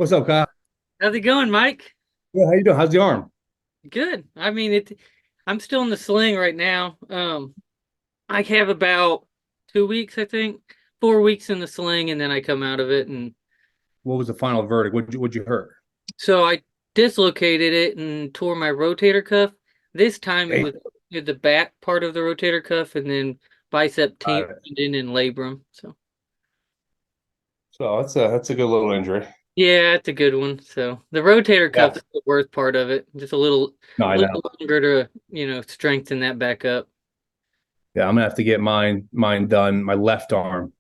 What's up, Kyle? How's it going, Mike? Yeah, how you doing? How's the arm? Good. I mean, I'm still in the sling right now. I have about 2 weeks, I think, 4 weeks in the sling, and then I come out of it. And What was the final verdict? What'd you hurt? so I dislocated it and tore my rotator cuff. This time it Hey, was the back part of the rotator cuff, and then bicep tendon and labrum. So so that's a good little injury. yeah, it's a good one. So the rotator Yeah. cuff is the worst part of it. Just a No, I know. little longer to strengthen that back up. Yeah, I'm gonna have to get mine done. My left arm.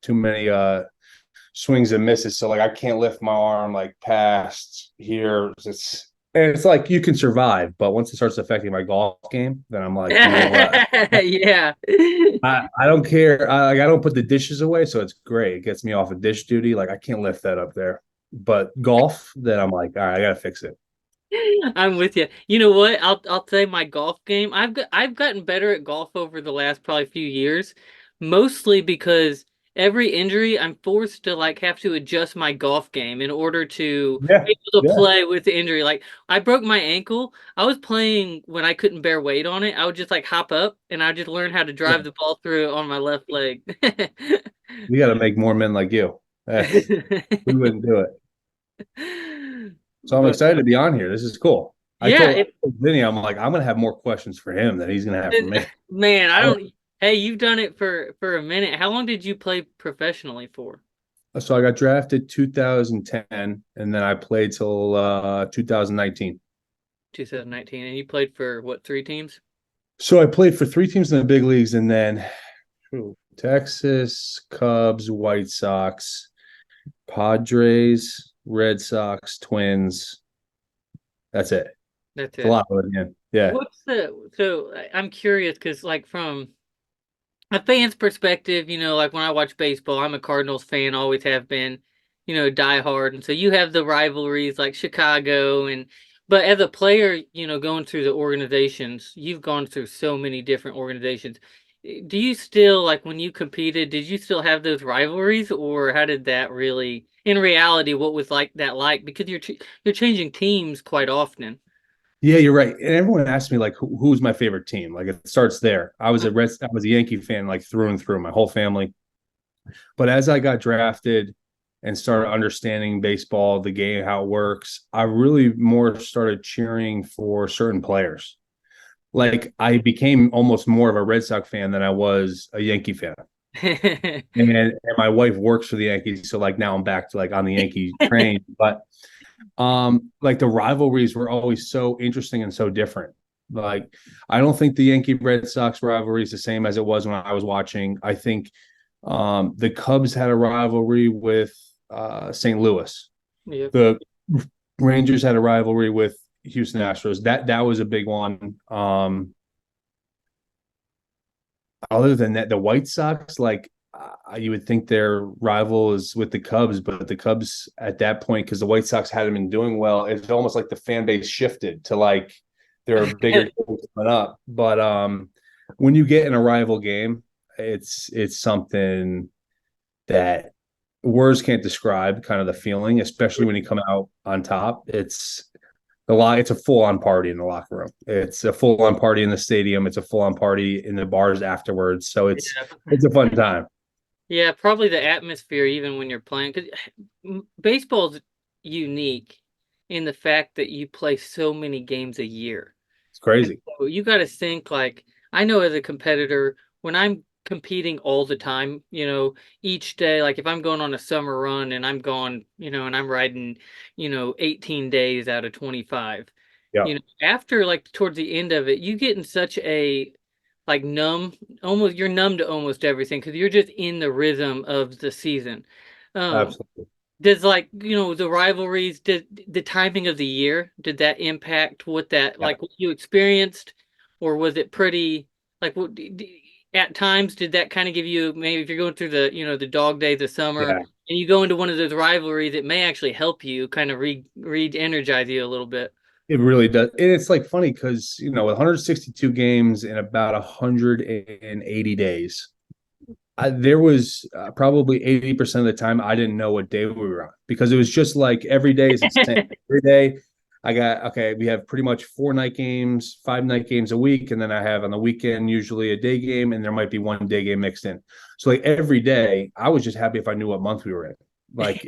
Too many swings and misses. So like I can't lift my arm like past here. It's like you can survive, but once it starts affecting my golf game, then I'm like, you know what? Yeah. I don't care. I don't put the dishes away, so it's great. It gets me off of dish duty. Like I can't lift that up there. But golf, then I'm like, all right, I gotta fix it. I'm with you. You know what? I'll say my golf game. I've gotten better at golf over the last probably few years, mostly because every injury I'm forced to like have to adjust my golf game in order to Yeah, be able to yeah. play with the injury. Like I broke my ankle. I was playing when I couldn't bear weight on it. I would just like hop up and I just learn how to drive the ball through on my left leg. We got to make more men like you. We wouldn't do it. So I'm But excited to be on here. This is cool. yeah, I told Vinny, I'm like, I'm gonna have more questions for him than he's gonna have for me. man, I I, don't. Hey, you've done it for a minute. How long did you play professionally for? so I got drafted 2010, and then I played till 2019. 2019, and you played for what, three teams? So I played for three teams in the big leagues, and then Texas, Cubs, White Sox, Padres, Red Sox, Twins. That's it. That's It's a it. lot of it again. Yeah. What's the so I'm curious because like from a fan's perspective, like when I watch baseball, I'm a Cardinals fan, always have been, die hard. And so you have the rivalries like Chicago but as a player, going through the organizations, you've gone through so many different organizations. Do you still like when you competed, did you still have those rivalries or how did that really in reality what was like that like because you're changing teams quite often. Yeah, you're right. And everyone asks me like, who's my favorite team? Like it starts there. I was a Yankee fan like through and through, my whole family. But as I got drafted and started understanding baseball, the game, how it works, I really more started cheering for certain players. Like I became almost more of a Red Sox fan than I was a Yankee fan. And my wife works for the Yankees, so like now I'm back to like on the Yankee train. But like the rivalries were always so interesting and so different. Like I don't think the Yankee Red Sox rivalry is the same as it was when I was watching. I think the Cubs had a rivalry with St. Louis. Yep. The Rangers had a rivalry with Houston Astros. That was a big one. Other than that, the White Sox, like you would think their rival is with the Cubs, but the Cubs at that point, because the White Sox hadn't been doing well, it's almost like the fan base shifted to like there are bigger games coming up. But when you get in a rival game, it's something that words can't describe kind of the feeling, especially when you come out on top. It's a full on party in the locker room. It's a full on party in the stadium. It's a full on party in the bars afterwards. So Yeah. it's a fun time. Yeah, probably the atmosphere even when you're playing because baseball's unique in the fact that you play so many games a year. It's And crazy. so you got to think like I know as a competitor when I'm competing all the time, each day like if I'm going on a summer run and I'm gone, and I'm riding, 18 days out of 25. Yeah, After like towards the end of it, you get in such a like numb, almost you're numb to almost everything because you're just in the rhythm of the season. Um, absolutely. does like the rivalries, did the timing of the year, did that impact what that Yeah, like what you experienced, or was it pretty like at times did that kind of give you maybe if you're going through the the dog days of summer yeah. and you go into one of those rivalries, it may actually help you kind of re-energize you a little bit. It really does. And it's like funny with 162 games in about 180 days, There was probably 80% of the time I didn't know what day we were on because it was just like every day is the same. Every day I got, okay, we have pretty much 4 night games, 5 night games a week. And then I have on the weekend, usually a day game, and there might be one day game mixed in. So like every day, I was just happy if I knew what month we were in. Like,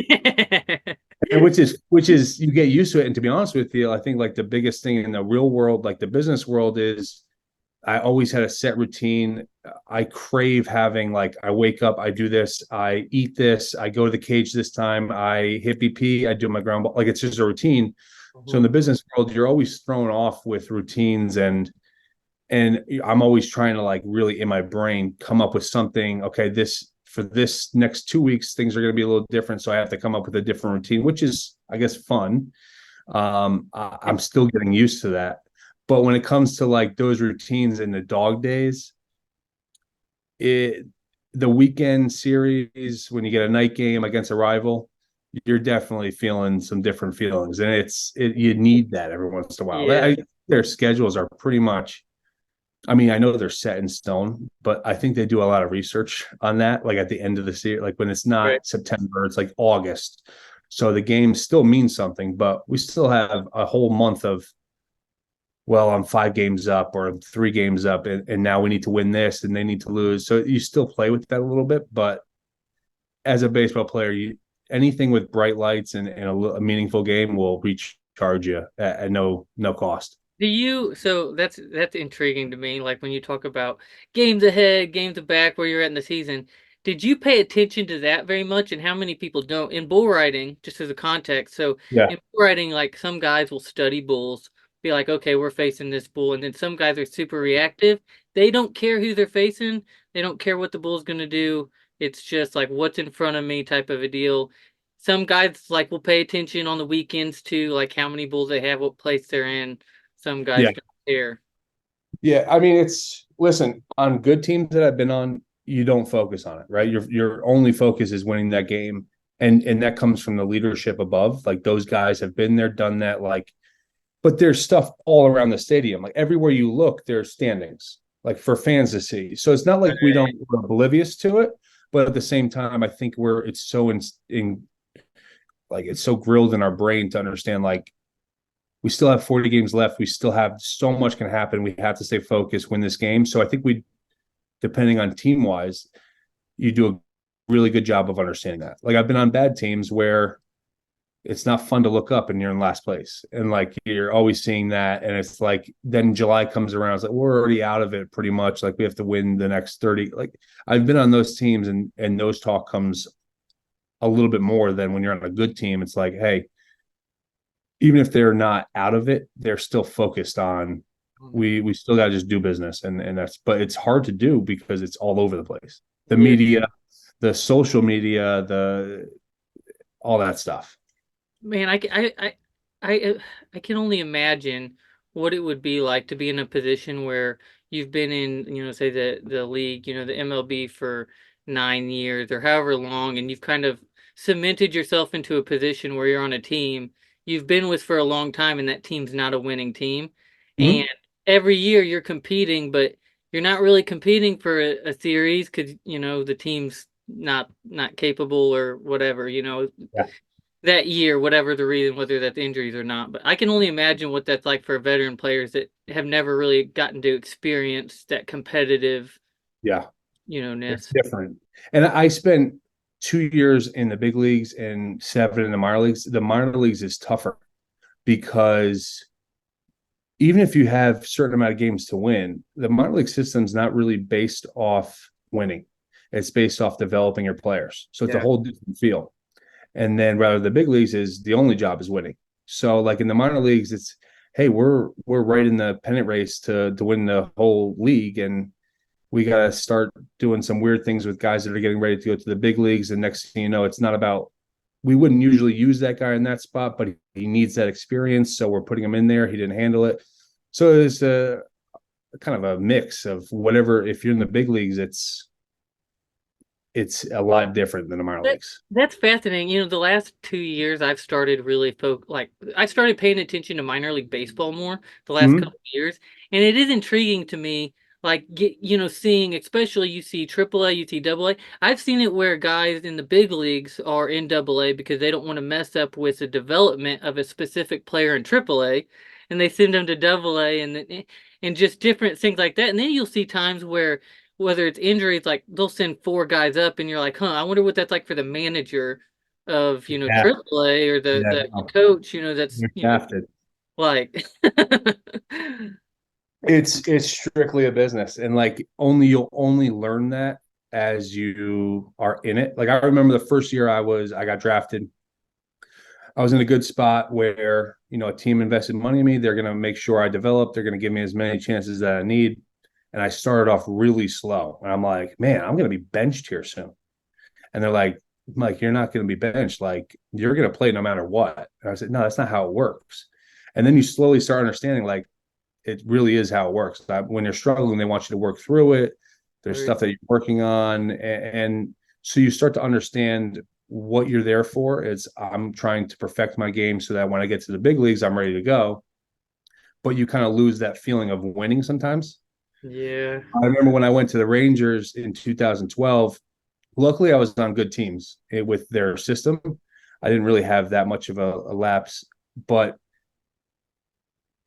and which is you get used to it. And to be honest with you, I think like the biggest thing in the real world, like the business world, is I always had a set routine. I crave having like I wake up, I do this, I eat this, I go to the cage this time, I hit BP, I do my ground ball. Like it's just a routine. So in the business world, you're always thrown off with routines, and I'm always trying to like really in my brain come up with something. Okay, this for this next 2 weeks, things are going to be a little different. So I have to come up with a different routine, which is, I guess, fun. I'm still getting used to that. But when it comes to like those routines in the dog days, it the weekend series when you get a night game against a rival, you're definitely feeling some different feelings, and you need that every once in a while. Yeah, Their schedules are pretty much. I mean, I know they're set in stone, but I think they do a lot of research on that. Like at the end of the series, like when it's right. not September, it's like August. So the game still means something, but we still have a whole month of, well, I'm 5 games up or I'm 3 games up, and now we need to win this and they need to lose. So you still play with that a little bit, but as a baseball player, anything with bright lights and a meaningful game will recharge you at no cost. So that's intriguing to me. Like when you talk about games ahead, games back, where you're at in the season, did you pay attention to that very much? And how many people don't? In bull riding, just as a context, so Yeah, in bull riding, like some guys will study bulls, be like, okay, we're facing this bull, and then some guys are super reactive. They don't care who they're facing. They don't care what the bull's gonna do. It's just like what's in front of me type of a deal. Some guys like will pay attention on the weekends too, like how many bulls they have, what place they're in. Some guys yeah, don't care. yeah. I mean, listen, on good teams that I've been on, you don't focus on it, right? Your only focus is winning that game, and that comes from the leadership above. Like those guys have been there, done that. Like, but there's stuff all around the stadium. Like everywhere you look, there's standings, like for fans to see. So it's not like we're oblivious to it, but at the same time, I think it's so in like it's so grilled in our brain to understand like we still have 40 games left. We still have so much can happen. We have to stay focused, win this game. So I think depending on team wise, you do a really good job of understanding that. Like I've been on bad teams where it's not fun to look up and you're in last place. And like you're always seeing that. And it's like then July comes around. It's like we're already out of it pretty much. Like we have to win the next 30. Like I've been on those teams and those talk comes a little bit more than when you're on a good team. It's like, hey, even if they're not out of it, they're still focused on we still got to just do business, and that's, but it's hard to do because it's all over the place. The Yeah, media, the social media, the all that stuff. man, I can only imagine what it would be like to be in a position where you've been in, say the league, the MLB for 9 years or however long, and you've kind of cemented yourself into a position where you're on a team you've been with for a long time, and that team's not a winning team, and Mm-hmm. every year you're competing, but you're not really competing for a series because the team's not capable or whatever. Yeah, That year, whatever the reason, whether that's injuries or not. But I can only imagine what that's like for veteran players that have never really gotten to experience that competitive, yeah, it's ness. different. And I spent 2 years in the big leagues and 7 in the minor leagues. The minor leagues is tougher because even if you have a certain amount of games to win, the minor league system's not really based off winning. It's based off developing your players. So it's a Yeah. whole different feel. And then rather the big leagues is the only job is winning. So like in the minor leagues, it's hey, we're right in the pennant race to win the whole league. And we gotta start doing some weird things with guys that are getting ready to go to the big leagues. And next thing you know, it's not about we wouldn't usually use that guy in that spot, but he needs that experience. So we're putting him in there. He didn't handle it. So it's a kind of a mix of whatever. If you're in the big leagues, it's a lot different than the minor That leagues. that's fascinating. The last 2 years I've started really I started paying attention to minor league baseball more the last couple Mm-hmm. of years, and it is intriguing to me. like seeing, especially you see AAA, you see AA. I've seen it where guys in the big leagues are in AA because they don't want to mess up with the development of a specific player in AAA, and they send them to AA, and just different things like that. And then you'll see times where whether it's injuries, like they'll send four guys up, and you're like, huh, I wonder what that's like for the manager of Yeah, AAA, or yeah, the no, coach, that's you're shafted. like It's strictly a business, and like you'll only learn that as you are in it. Like I remember the first year I got drafted. I was in a good spot where, a team invested money in me. They're going to make sure I develop. They're going to give me as many chances that I need. And I started off really slow. And I'm like, man, I'm going to be benched here soon. And they're like, Mike, you're not going to be benched. Like, you're going to play no matter what. And I said, no, that's not how it works. And then you slowly start understanding, like, it really is how it works. When you're struggling, they want you to work through it. There's stuff that you're working on. And so you start to understand what you're there for. Is I'm trying to perfect my game so that when I get to the big leagues, I'm ready to go. But you kind of lose that feeling of winning sometimes. yeah. I remember when I went to the Rangers in 2012. Luckily, I was on good teams with their system. I didn't really have that much of a lapse, but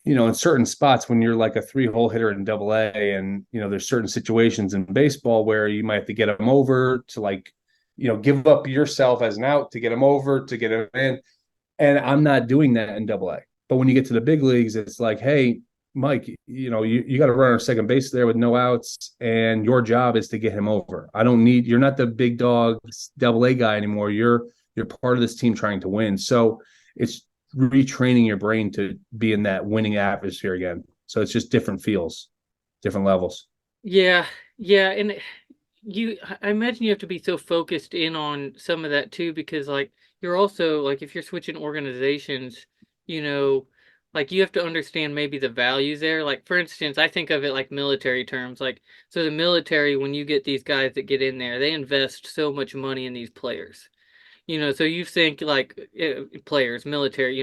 in certain spots when you're like a three-hole hitter in AA, and there's certain situations in baseball where you might have to get them over to, like, give up yourself as an out to get them over to get them in. And I'm not doing that in AA. But when you get to the big leagues, it's like, hey, Mike, you got to run on second base there with no outs, and your job is to get him over. You're not the big dog AA guy anymore. You're part of this team trying to win. So it's retraining your brain to be in that winning atmosphere again. So it's just different feels, different levels. Yeah, yeah, and I imagine you have to be so focused in on some of that too, because like you're also like if you're switching organizations, you know, like you have to understand maybe the values there. Like for instance, I think of it like military terms. Like so the military, when you get these guys that get in there, they invest so much money in these players. So you think like players, military,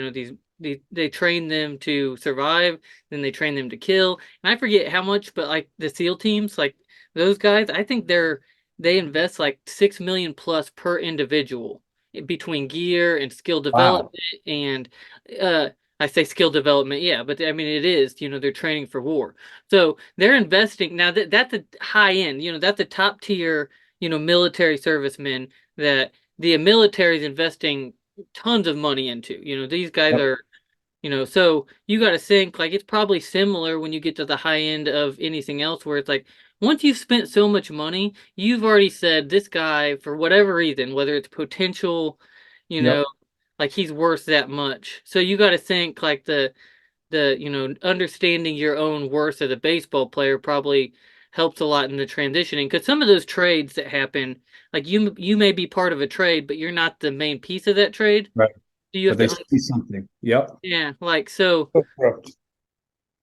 they train them to survive, then they train them to kill. And I forget how much, but like the SEAL teams, like those guys, I think they invest like 6 million plus per individual between gear and skill Wow. development and uh I say skill development, yeah, but I mean it is, they're training for war. So they're investing now that's a high end, that's a top tier, military servicemen that the military is investing tons of money into. These guys Yep. are, so you got to think like it's probably similar when you get to the high end of anything else where it's like once you've spent so much money, you've already said this guy for whatever reason, whether it's potential, you know, Yep. like he's worth that much. So you got to think like the understanding your own worth as a baseball player probably helps a lot in the transitioning because some of those trades that happen like you may be part of a trade but you're not the main piece of that trade. Right. Do you have But they to see something. Yep. yeah, like so Correct.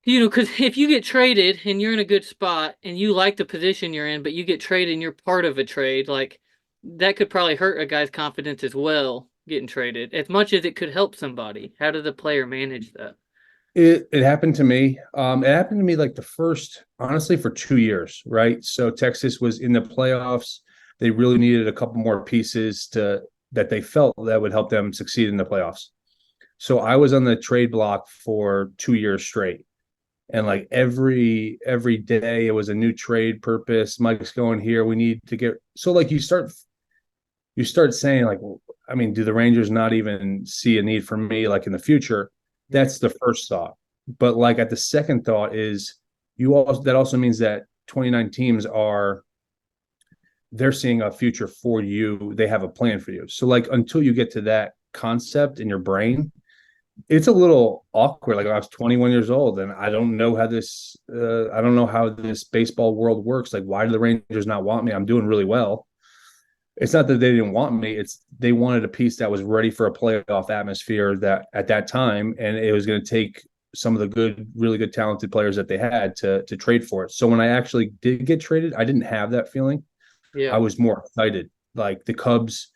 because if you get traded and you're in a good spot and you like the position you're in but you get traded and you're part of a trade, like that could probably hurt a guy's confidence as well, getting traded as much as it could help somebody. How does the player manage that? It happened to me. It happened to me like the first, honestly, for 2 years, right? So Texas was in the playoffs. They really needed a couple more pieces that they felt that would help them succeed in the playoffs. So I was on the trade block for 2 years straight. And like every day it was a new trade purpose. Mike's going here. We need to get so like you start saying like, well, I mean, do the Rangers not even see a need for me like in the future? That's the first thought. But like at the second thought is that also means that 29 teams they're seeing a future for you. They have a plan for you. So like until you get to that concept in your brain, it's a little awkward. Like I was 21 years old and I don't know how this baseball world works. Like, why do the Rangers not want me? I'm doing really well. It's not that they didn't want me. It's they wanted a piece that was ready for a playoff atmosphere that at that time, and it was going to take some of the good, really good, talented players that they had to trade for it. So when I actually did get traded, I didn't have that feeling. I Yeah. was more excited. Like the Cubs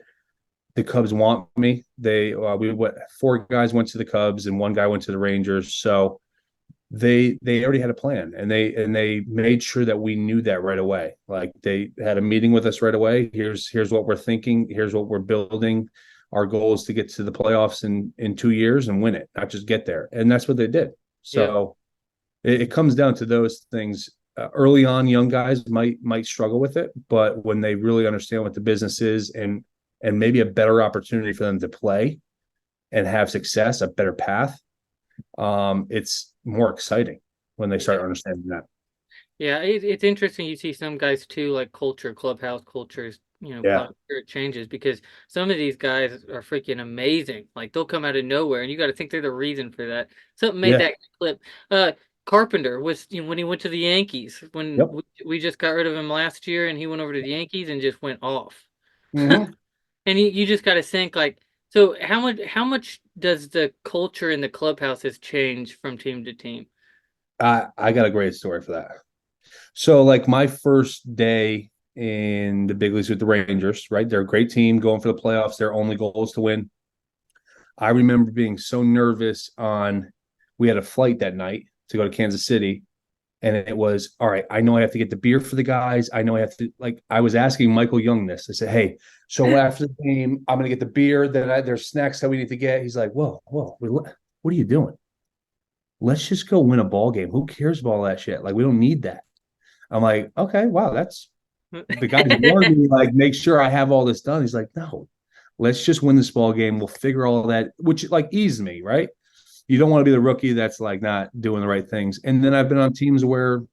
want me. We went 4 guys went to the Cubs and 1 guy went to the Rangers. So they already had a plan, and they made sure that we knew that right away. Like they had a meeting with us right away. Here's what we're thinking. Here's what we're building. Our goal is to get to the playoffs in 2 years and win it, not just get there. And that's what they did. Yeah. So it comes down to those things. Early on, young guys might struggle with it, but when they really understand what the business is, and maybe a better opportunity for them to play and have success, a better path, it's more exciting when they start Yeah. understanding that. Yeah, it's interesting. You see some guys too, like culture, clubhouse cultures, Yeah, it changes because some of these guys are freaking amazing. Like they'll come out of nowhere, and you got to think they're the reason for that. Something made yeah, that clip. Carpenter was, when he went to the Yankees, when yep. we just got rid of him last year, and he went over to the Yankees and just went off. Mm-hmm. And you just got to think like, so how much does the culture in the clubhouses change from team to team? I got a great story for that. So, like my first day in the big leagues with the Rangers, right? They're a great team going for the playoffs. Their only goal is to win. I remember being so nervous we had a flight that night to go to Kansas City. And it was, all right, I know I have to get the beer for the guys. I know I have to, like, I was asking Michael Young this. I said, hey, so after the game, I'm going to get the beer. Then there's snacks that we need to get. He's like, whoa, what are you doing? Let's just go win a ball game. Who cares about all that shit? Like, we don't need that. I'm like, okay, wow, that's the guys warned me, like, make sure I have all this done. He's like, no, let's just win this ball game. We'll figure all that, which like eased me, right? You don't want to be the rookie that's like not doing the right things. And then I've been on teams where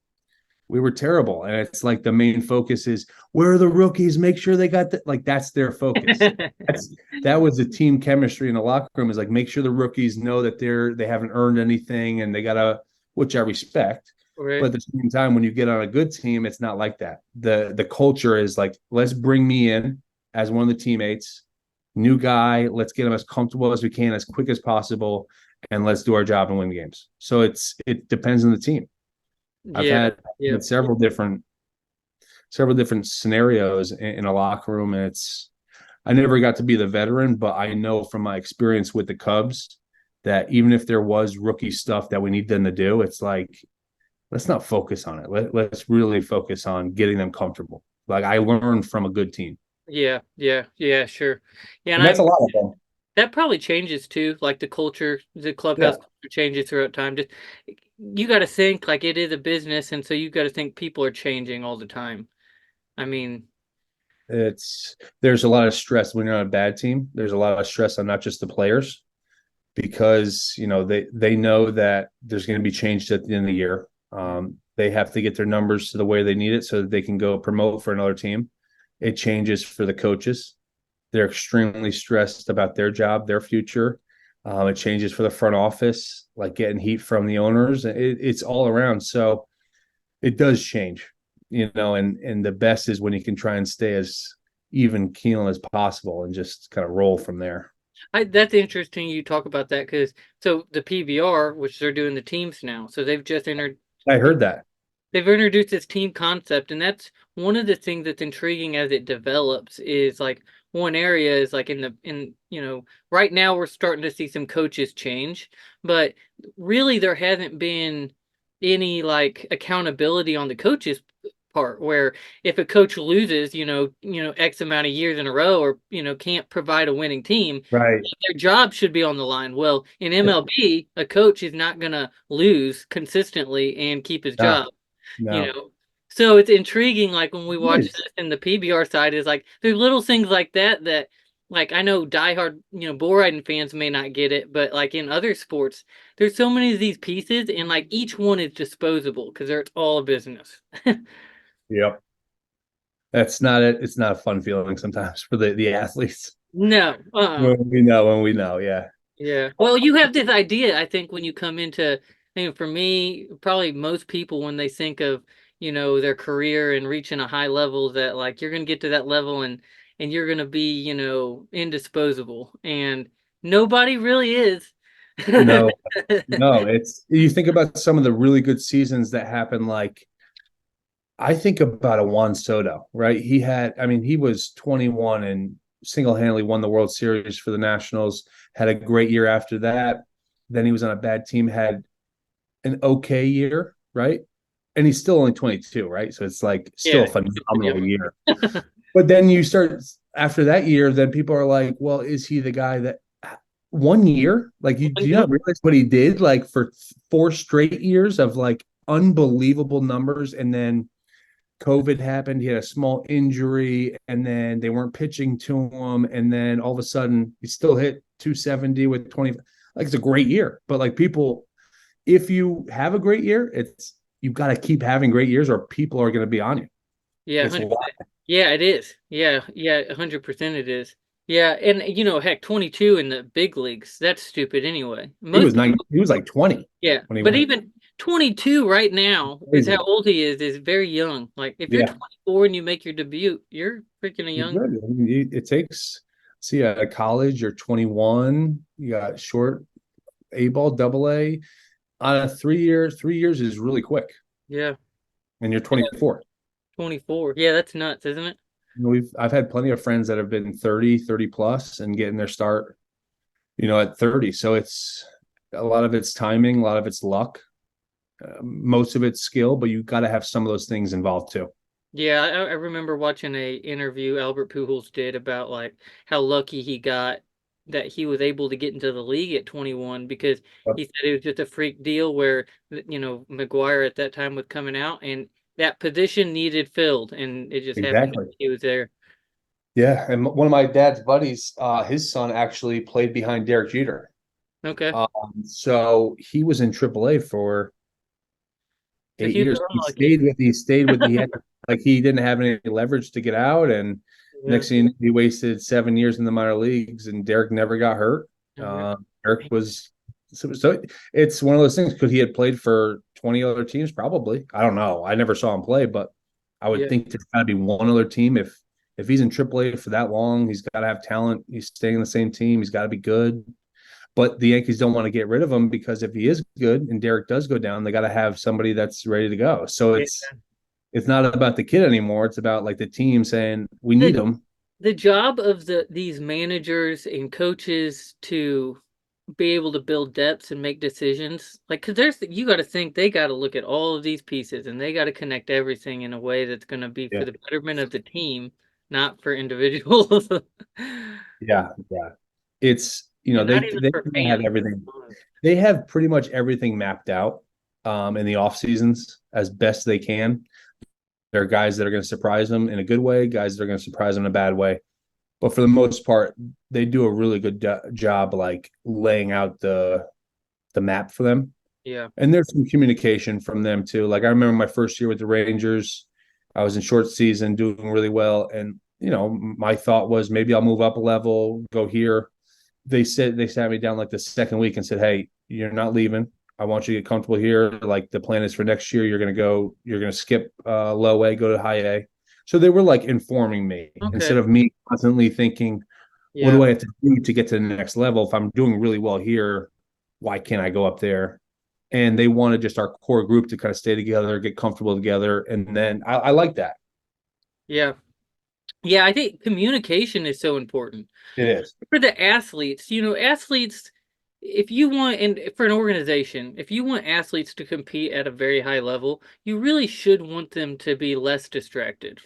we were terrible, and it's like the main focus is where are the rookies? Make sure they got that. Like that's their focus. That was the team chemistry in the locker room. Is like make sure the rookies know that they haven't earned anything, and they gotta, which I respect. But Right. at the same time, when you get on a good team, it's not like that. The culture is like, let's bring me in as one of the teammates, new guy. Let's get him as comfortable as we can, as quick as possible, and let's do our job and win games. So it depends on the team. I've Yeah. had, Yeah. had several different scenarios in a locker room, and I never got to be the veteran, but I know from my experience with the Cubs that even if there was rookie stuff that we need them to do, it's like let's not focus on it. Let's really focus on getting them comfortable. Like I learned from a good team, Yeah, yeah, yeah, sure. Yeah, and and that's a lot of them. that probably changes too. Like the culture, the Yeah, clubhouse culture changes throughout time. Just you got to think like it is a business, and so you got to think people are changing all the time. I mean, there's a lot of stress when you're on a bad team. There's a lot of stress on not just the players because they know that there's going to be changed at the end of the year. They have to get their numbers to the way they need it so that they can go promote for another team. It changes for the coaches. They're extremely stressed about their job, their future. It changes for the front office, like getting heat from the owners. It's all around. So it does change, and the best is when you can try and stay as even keel as possible and just kind of roll from there. that's interesting. You talk about that because so the PBR, which they're doing the teams now, so they've just entered. I heard that. They've introduced this team concept, and that's one of the things that's intriguing as it develops. Is like one area is like right now we're starting to see some coaches change, but really there hasn't been any like accountability on the coaches part where if a coach loses, X amount of years in a row or can't provide a winning team, Right. their job should be on the line. Well, in MLB, a coach is not going to lose consistently and keep his No, job you no. know. So it's intriguing, like when we It watch is. this in the PBR side, is like there's little things like that like I know diehard, bull riding fans may not get it, but like in other sports, there's so many of these pieces, and like each one is disposable because they're all a business. Yep. That's not it. It's not a fun feeling sometimes for the athletes No, when we know. Yeah. yeah. Well, you have this idea, I think, when you come into, for me, probably most people when they think of, their career and reaching a high level, that like you're gonna get to that level and you're gonna be, indisposable, and nobody really is. No, no. It's you think about some of the really good seasons that happened. Like I think about a Juan Soto, right? He was 21 and single-handedly won the World Series for the Nationals. Had a great year after that. Then he was on a bad team. Had an okay year, right? And he's still only 22, right? So it's like still Yeah. a phenomenal year. But then you start after that year, then people are like, well, is he the guy that 1 year? Like, do you not realize what he did like for 4 straight years of like unbelievable numbers? And then COVID happened. He had a small injury, and then they weren't pitching to him. And then all of a sudden, he still hit 270 with 20. Like, it's a great year. But like people, if you have a great year, you've got to keep having great years, or people are going to be on you. Yeah, It's wild. 100%. Yeah, it is. Yeah, yeah, 100% it is. Yeah, and heck, 22 in the big leagues, that's stupid anyway. He Most was nine. people, He was like 20 yeah, when he but went. even 22 right now is how Crazy. old he is very young. Like if you're Yeah, 24 and you make your debut, you're freaking a you're young. good. I mean, it takes. See, at college, you're 21. You got short A ball, double A. On a 3 year, 3 years is really quick, Yeah, and you're yeah, 24. 24. Yeah, that's nuts, isn't it? I've had plenty of friends that have been 30, 30 plus and getting their start, at 30. So it's a lot of it's timing, a lot of it's luck, most of it's skill, but you got to have some of those things involved too. Yeah, I remember watching a interview Albert Pujols did about like how lucky he got that he was able to get into the league at 21 because Yep. he said it was just a freak deal where McGuire at that time was coming out and that position needed filled and it just happened Exactly. he was there. Yeah. And one of my dad's buddies, his son actually played behind Derek Jeter. Okay. So he was in AAA for So eight he was years. unlucky. He had like he didn't have any leverage to get out. And Yeah. next thing you know, he wasted 7 years in the minor leagues and Derek never got hurt. Okay. Derek was so it's one of those things. Could he have played for 20 other teams? Probably. I don't know. I never saw him play, but I would Yeah. think there's got to be one other team. If he's in AAA for that long, he's got to have talent. He's staying in the same team. He's got to be good. But the Yankees don't want to get rid of him because if he is good and Derek does go down, they got to have somebody that's ready to go. So Yeah. it's not about the kid anymore. It's about like the team saying we need The him. the job of these managers and coaches to be able to build depths and make decisions like because there's you got to think they got to look at all of these pieces and they got to connect everything in a way that's going to be Yeah, for the betterment of the team, not for individuals. yeah, yeah. It's And they not even they for have fans. everything. They have pretty much everything mapped out in the off seasons as best they can. There are guys that are going to surprise them in a good way, guys that are going to surprise them in a bad way. But for the most part, they do a really good job like laying out the map for them. Yeah. And there's some communication from them too. Like I remember my first year with the Rangers, I was in short season doing really well. And, my thought was maybe I'll move up a level, go here. They sat me down like the second week and said, hey, you're not leaving. I want you to get comfortable here. Like the plan is for next year, you're going to skip low A, go to high A. So they were like informing me instead Okay. of me constantly thinking, what Yeah. do I have to do to get to the next level? If I'm doing really well here, why can't I go up there? And they wanted just our core group to kind of stay together, get comfortable together. And then I like that. Yeah. Yeah, I think communication is so important It is. for the athletes. Athletes, if you want, and for an organization, if you want athletes to compete at a very high level, you really should want them to be less distracted.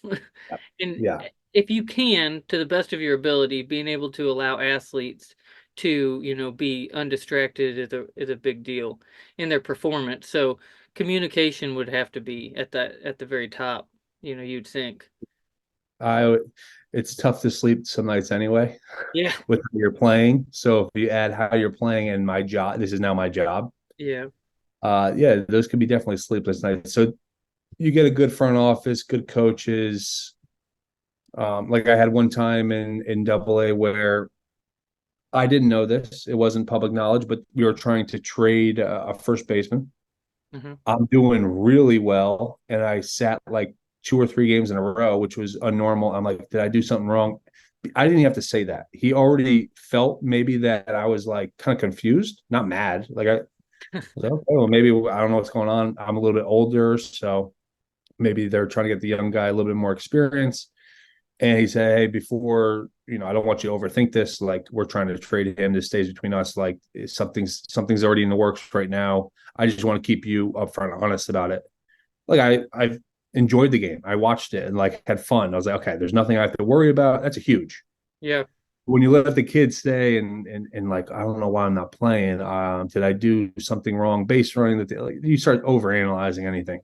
And Yeah. if you can, to the best of your ability, being able to allow athletes to, be undistracted is a big deal in their performance. So communication would have to be at the very top, you'd think. I it's tough to sleep some nights anyway Yeah. with how you're playing. So if you add how you're playing and my job, this is now my job. Yeah. Yeah, those could be definitely sleepless nights. So you get a good front office, good coaches. Like I had one time in double A where I didn't know this. It wasn't public knowledge, but we were trying to trade a first baseman. Hmm. I'm doing really well, and I sat like 2 or 3 games in a row, which was unnormal. I'm like, did I do something wrong? I didn't even have to say that. He already felt maybe that I was like kind of confused, not mad. Like I was like, okay, well, maybe I don't know what's going on. I'm a little bit older, so maybe they're trying to get the young guy a little bit more experience. And he said, hey, before I don't want you to overthink this. Like, we're trying to trade him. This stays between us. Like, something's already in the works right now. I just want to keep you upfront, honest about it. Like, I've enjoyed the game. I watched it and like had fun. I was like, okay, there's nothing I have to worry about. That's a huge. Yeah. When you let the kids stay and like, I don't know why I'm not playing. Did I do something wrong? Base running that like, you start over analyzing anything.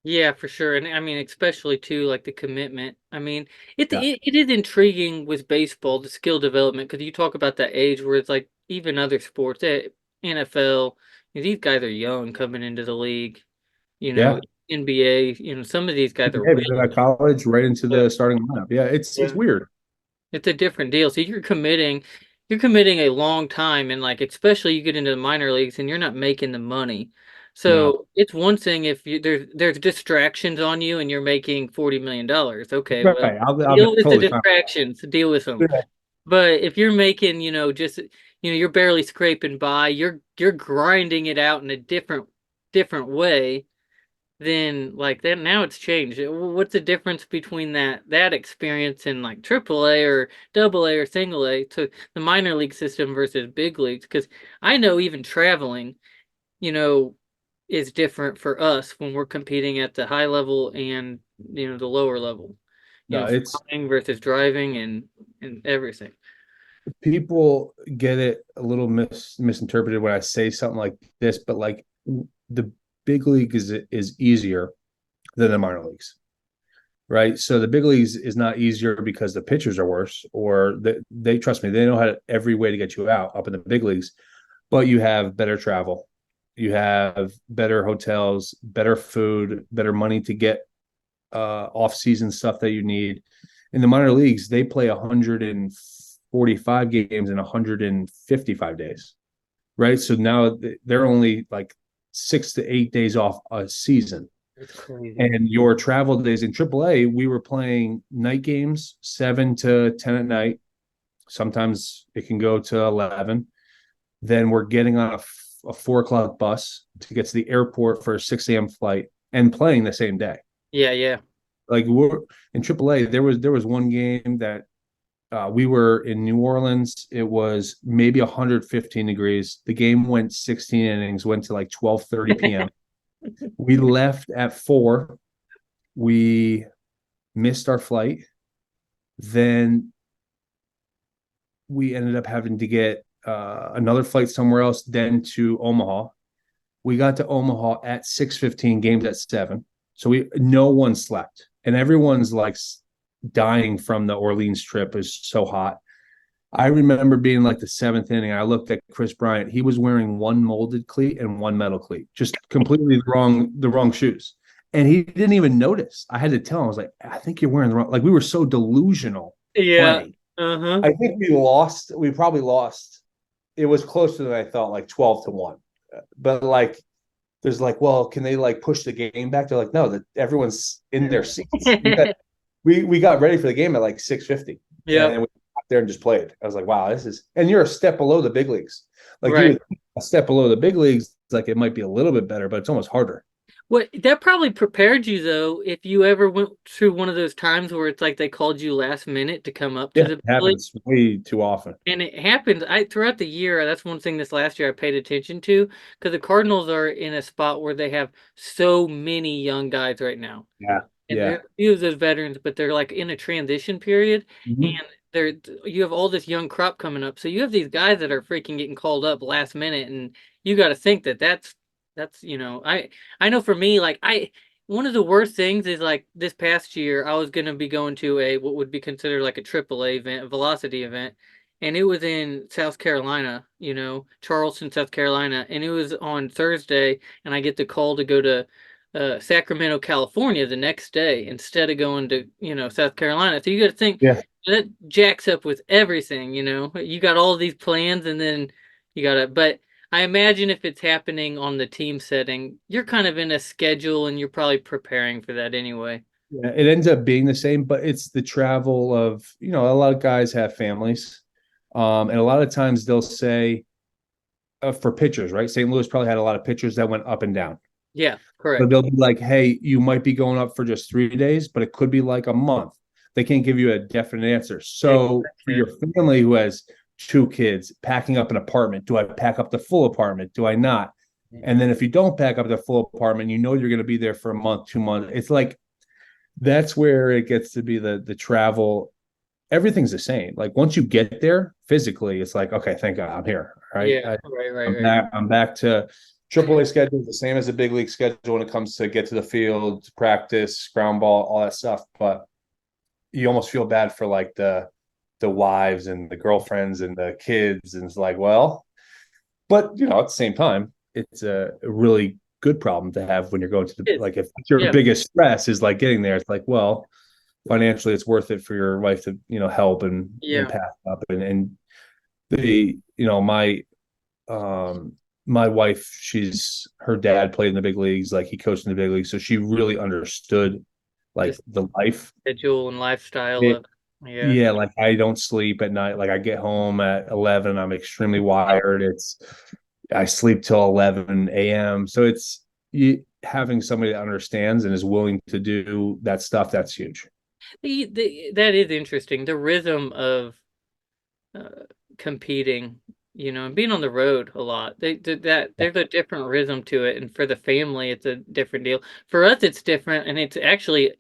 Yeah, for sure. And I mean, especially too, like the commitment. I mean, Yeah. it is intriguing with baseball, the skill development, because you talk about that age where it's like even other sports, NFL, these guys are young coming into the league, you know, Yeah. NBA, some of these guys are Hey, way we got college right into older. the starting lineup. Yeah, it's Yeah. weird. It's a different deal. So you're committing a long time, and like especially you get into the minor leagues and you're not making the money. No. So it's one thing if there's distractions on you and you're making $40 million. Okay, well, Right. I'll be deal with the totally fine. distractions, deal with them. Yeah. But if you're making, just you're barely scraping by, you're grinding it out in a different way, then like that now it's changed. What's the difference between that experience in like AAA or AA or single A to the minor league system versus big leagues? Because I know even traveling, you know, is different for us when we're competing at the high level and the lower level. No, it's Flying versus driving and everything. people get it a little misinterpreted when I say something like this, but like the big league is easier than the minor leagues, right? So the big leagues is not easier because the pitchers are worse, or they trust me, they know how to every way to get you out up in the big leagues, but you have better travel, you have better hotels, better food, better money to get off-season stuff that you need. In the minor leagues, they play 145 games in 155 days, right? So now they're only like 6 to 8 days off a season. It's crazy. And your travel days in AAA, we were playing night games, 7 to 10 at night. Sometimes it can go to 11. Then we're getting on a 4 o'clock bus to get to the airport for a 6 a.m. flight and playing the same day. Yeah, yeah. Like, we're in AAA, there was one game that we were in New Orleans. It was maybe 115 degrees. The game went 16 innings, went to like 12:30 p.m. We left at 4. We missed our flight. Then we ended up having to get another flight somewhere else, then to Omaha. We got to Omaha at 6:15, games at 7. So no one slept. And everyone's like dying from the Orleans trip. It was so hot. I remember being like the 7th inning. I looked at Chris Bryant. He was wearing one molded cleat and one metal cleat, just completely the wrong shoes. And he didn't even notice. I had to tell him. I was like, I think you're wearing the wrong. Like, we were so delusional Yeah. playing. Uh-huh. I think we lost. We probably lost. It was closer than I thought, like 12-1. But like, there's like, well, can they like push the game back? They're like, no, that everyone's in their seats. We got ready for the game at like 6:50, Yep. and we got there and just played. I was like, wow, this is. And you're a step below the big leagues. Like, you Right. would a step below the big leagues. Like, it might be a little bit better, but it's almost harder. What that probably prepared you though, if you ever went through one of those times where it's like they called you last minute to come up to Yeah, the it big league. happens way too often. And it happens. I throughout the year. That's one thing this last year I paid attention to because the Cardinals are in a spot where they have so many young guys right now, Yeah, and there yeah. are a few of those veterans, but they're like in a transition period, and Mhm. they're you have all this young crop coming up. So you have these guys that are freaking getting called up last minute, and you got to think that that's I know for me like I one of the worst things is like this past year I was gonna be going to a what would be considered like a AAA event, a velocity event, and it was in South Carolina, Charleston, South Carolina, and it was on Thursday, and I get the call to go to Sacramento, California the next day instead of going to South Carolina. So you got to think Yeah. that jacks up with everything. You got all these plans, and then you got to. But I imagine if it's happening on the team setting, you're kind of in a schedule, and you're probably preparing for that anyway. Yeah, it ends up being the same, but it's the travel of, a lot of guys have families. And a lot of times they'll say, for pitchers, right? St. Louis probably had a lot of pitchers that went up and down. Yeah, But correct. they'll be like, hey, you might be going up for just 3 days, but it could be like a month. they can't give you a definite answer. So for Exactly. your family who has two kids, packing up an apartment, do I pack up the full apartment? Do I not? And then if you don't pack up the full apartment, you know you're going to be there for a month, 2 months. It's like that's where it gets to be the travel. Everything's the same. Like once you get there physically, it's like, okay, thank God I'm here. Right. Yeah, right, right, I'm right. back. I'm back to AAA schedule, the same as the big league schedule when it comes to get to the field, practice, ground ball, all that stuff. But you almost feel bad for like the wives and the girlfriends and the kids. And it's like, well, but you know, at the same time, it's a really good problem to have when you're going to the It's, like if your yeah, biggest stress is like getting there, it's like, well, financially it's worth it for your wife to, help and yeah. pass up and the um my wife, her dad played in the big leagues, like he coached in the big leagues, so she really understood like Just the life. schedule and lifestyle It of, yeah. Yeah, like I don't sleep at night. Like I get home at 11, I'm extremely wired. I sleep till 11 a.m. So it's having somebody that understands and is willing to do that stuff, that's huge. That is interesting. The rhythm of uh, competing, and being on the road a lot. They did that. There's a different rhythm to it, and for the family, it's a different deal. For us, it's different, and it's actually,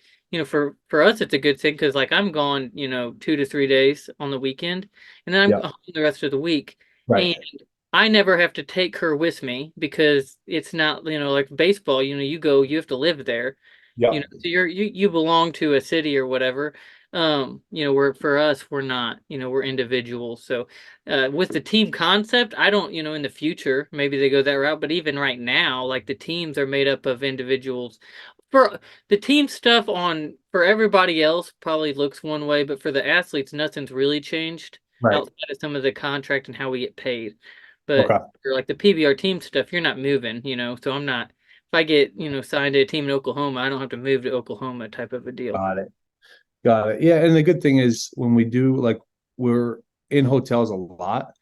for us, it's a good thing because like I'm gone, 2 to 3 days on the weekend, and then I'm Yeah. home the rest of the week, and Right. I never have to take her with me because it's not, like baseball. You go, you have to live there, Yeah. so you belong to a city or whatever. Where for us we're not, we're individuals. So with the team concept, I don't, in the future maybe they go that route, but even right now, like the teams are made up of individuals. For the team stuff on for everybody else probably looks one way, but for the athletes, nothing's really changed Right. outside of some of the contract and how we get paid. But Okay. for like the PBR team stuff, you're not moving, so I'm not, if I get, signed to a team in Oklahoma, I don't have to move to Oklahoma type of a deal. Got it. Got it. Yeah. And the good thing is when we do, like, we're in hotels a lot,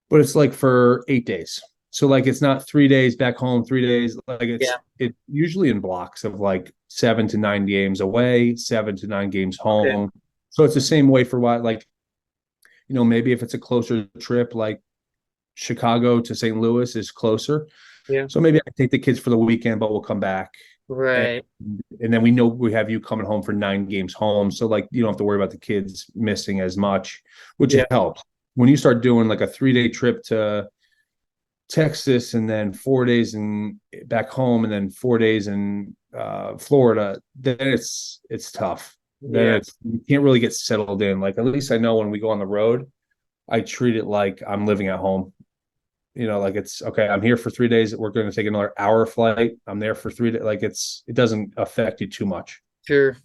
but it's like for 8 days. So like it's not 3 days back home, 3 days. Like Yeah. it usually in blocks of like 7 to 9 games away, 7 to 9 games Okay. home. So it's the same way for what, like, maybe if it's a closer trip, like Chicago to St. Louis is closer. Yeah. So maybe I take the kids for the weekend, but we'll come back. And, Right. and then we know we have you coming home for 9 games home. So like you don't have to worry about the kids missing as much, which Yeah. helps. When you start doing like a 3 day trip to Texas and then 4 days and back home and then 4 days in Florida, then it's tough. Then Yeah. you can't really get settled in. Like at least I know when we go on the road, I treat it like I'm living at home. Like it's okay. I'm here for 3 days. We're going to take another hour flight. I'm there for 3 days. Like it doesn't affect you too much. Sure.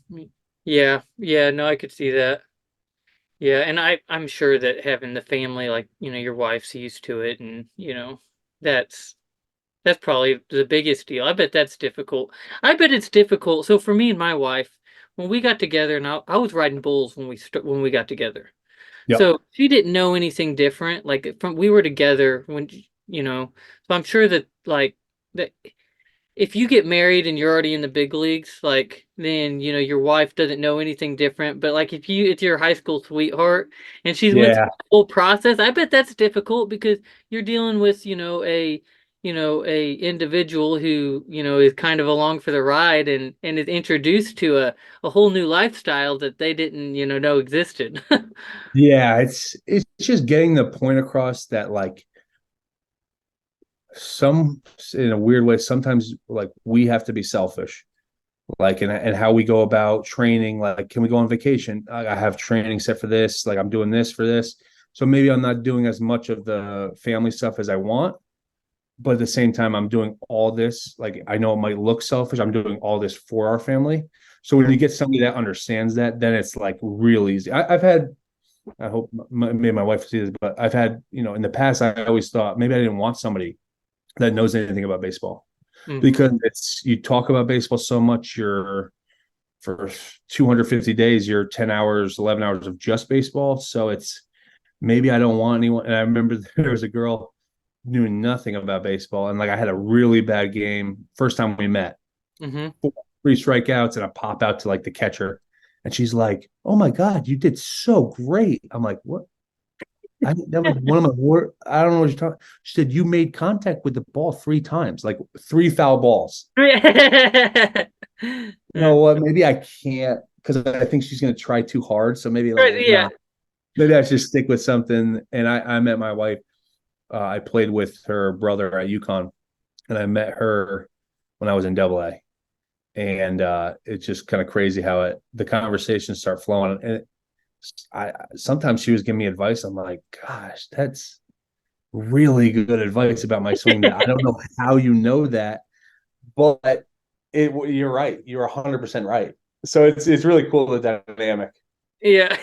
Yeah. Yeah. No, I could see that. Yeah. And I'm sure that having the family, like, your wife's used to it and, that's that's probably the biggest deal. I bet that's difficult. I bet it's difficult. So for me and my wife, when we got together, and I was riding bulls when we got together. Yep. So she didn't know anything different. Like from we were together when so I'm sure that like that if you get married and you're already in the big leagues, like then your wife doesn't know anything different. But like if it's your high school sweetheart and she's went through Yeah. the whole process, I bet that's difficult because you're dealing with a individual who is kind of along for the ride and is introduced to a whole new lifestyle that they didn't know existed. Yeah. It's just getting the point across that like some in a weird way, sometimes like we have to be selfish. Like and how we go about training. Like, can we go on vacation? I have training set for this. Like I'm doing this for this. So maybe I'm not doing as much of the family stuff as I want, but at the same time, I'm doing all this. Like I know it might look selfish. I'm doing all this for our family. So when Sure. you get somebody that understands that, then it's like real easy. I've had. I hope maybe my wife will see this, but I've had, in the past, I always thought maybe I didn't want somebody that knows anything about baseball Mm. because you talk about baseball so much. You're for 250 days, you're 10 hours, 11 hours of just baseball. So it's maybe I don't want anyone. And I remember there was a girl knew nothing about baseball. And like I had a really bad game first time we met, Mm-hmm. 3 strikeouts and a pop out to like the catcher. And she's like, "Oh my God, you did so great." I'm like, "What?" That was one of my word. I don't know what you're talking. She said, "You made contact with the ball 3 times, like 3 foul balls." You know what? Maybe I can't because I think she's going to try too hard. So maybe like, Yeah. nah, maybe I should stick with something. And I met my wife. I played with her brother at UConn, and I met her when I was in Double A. And it's just kind of crazy how the conversations start flowing. And I sometimes she was giving me advice. I'm like, gosh, that's really good advice about my swing. That I don't know how you know that, but you're right. You're 100% right. So it's really cool, the dynamic. Yeah.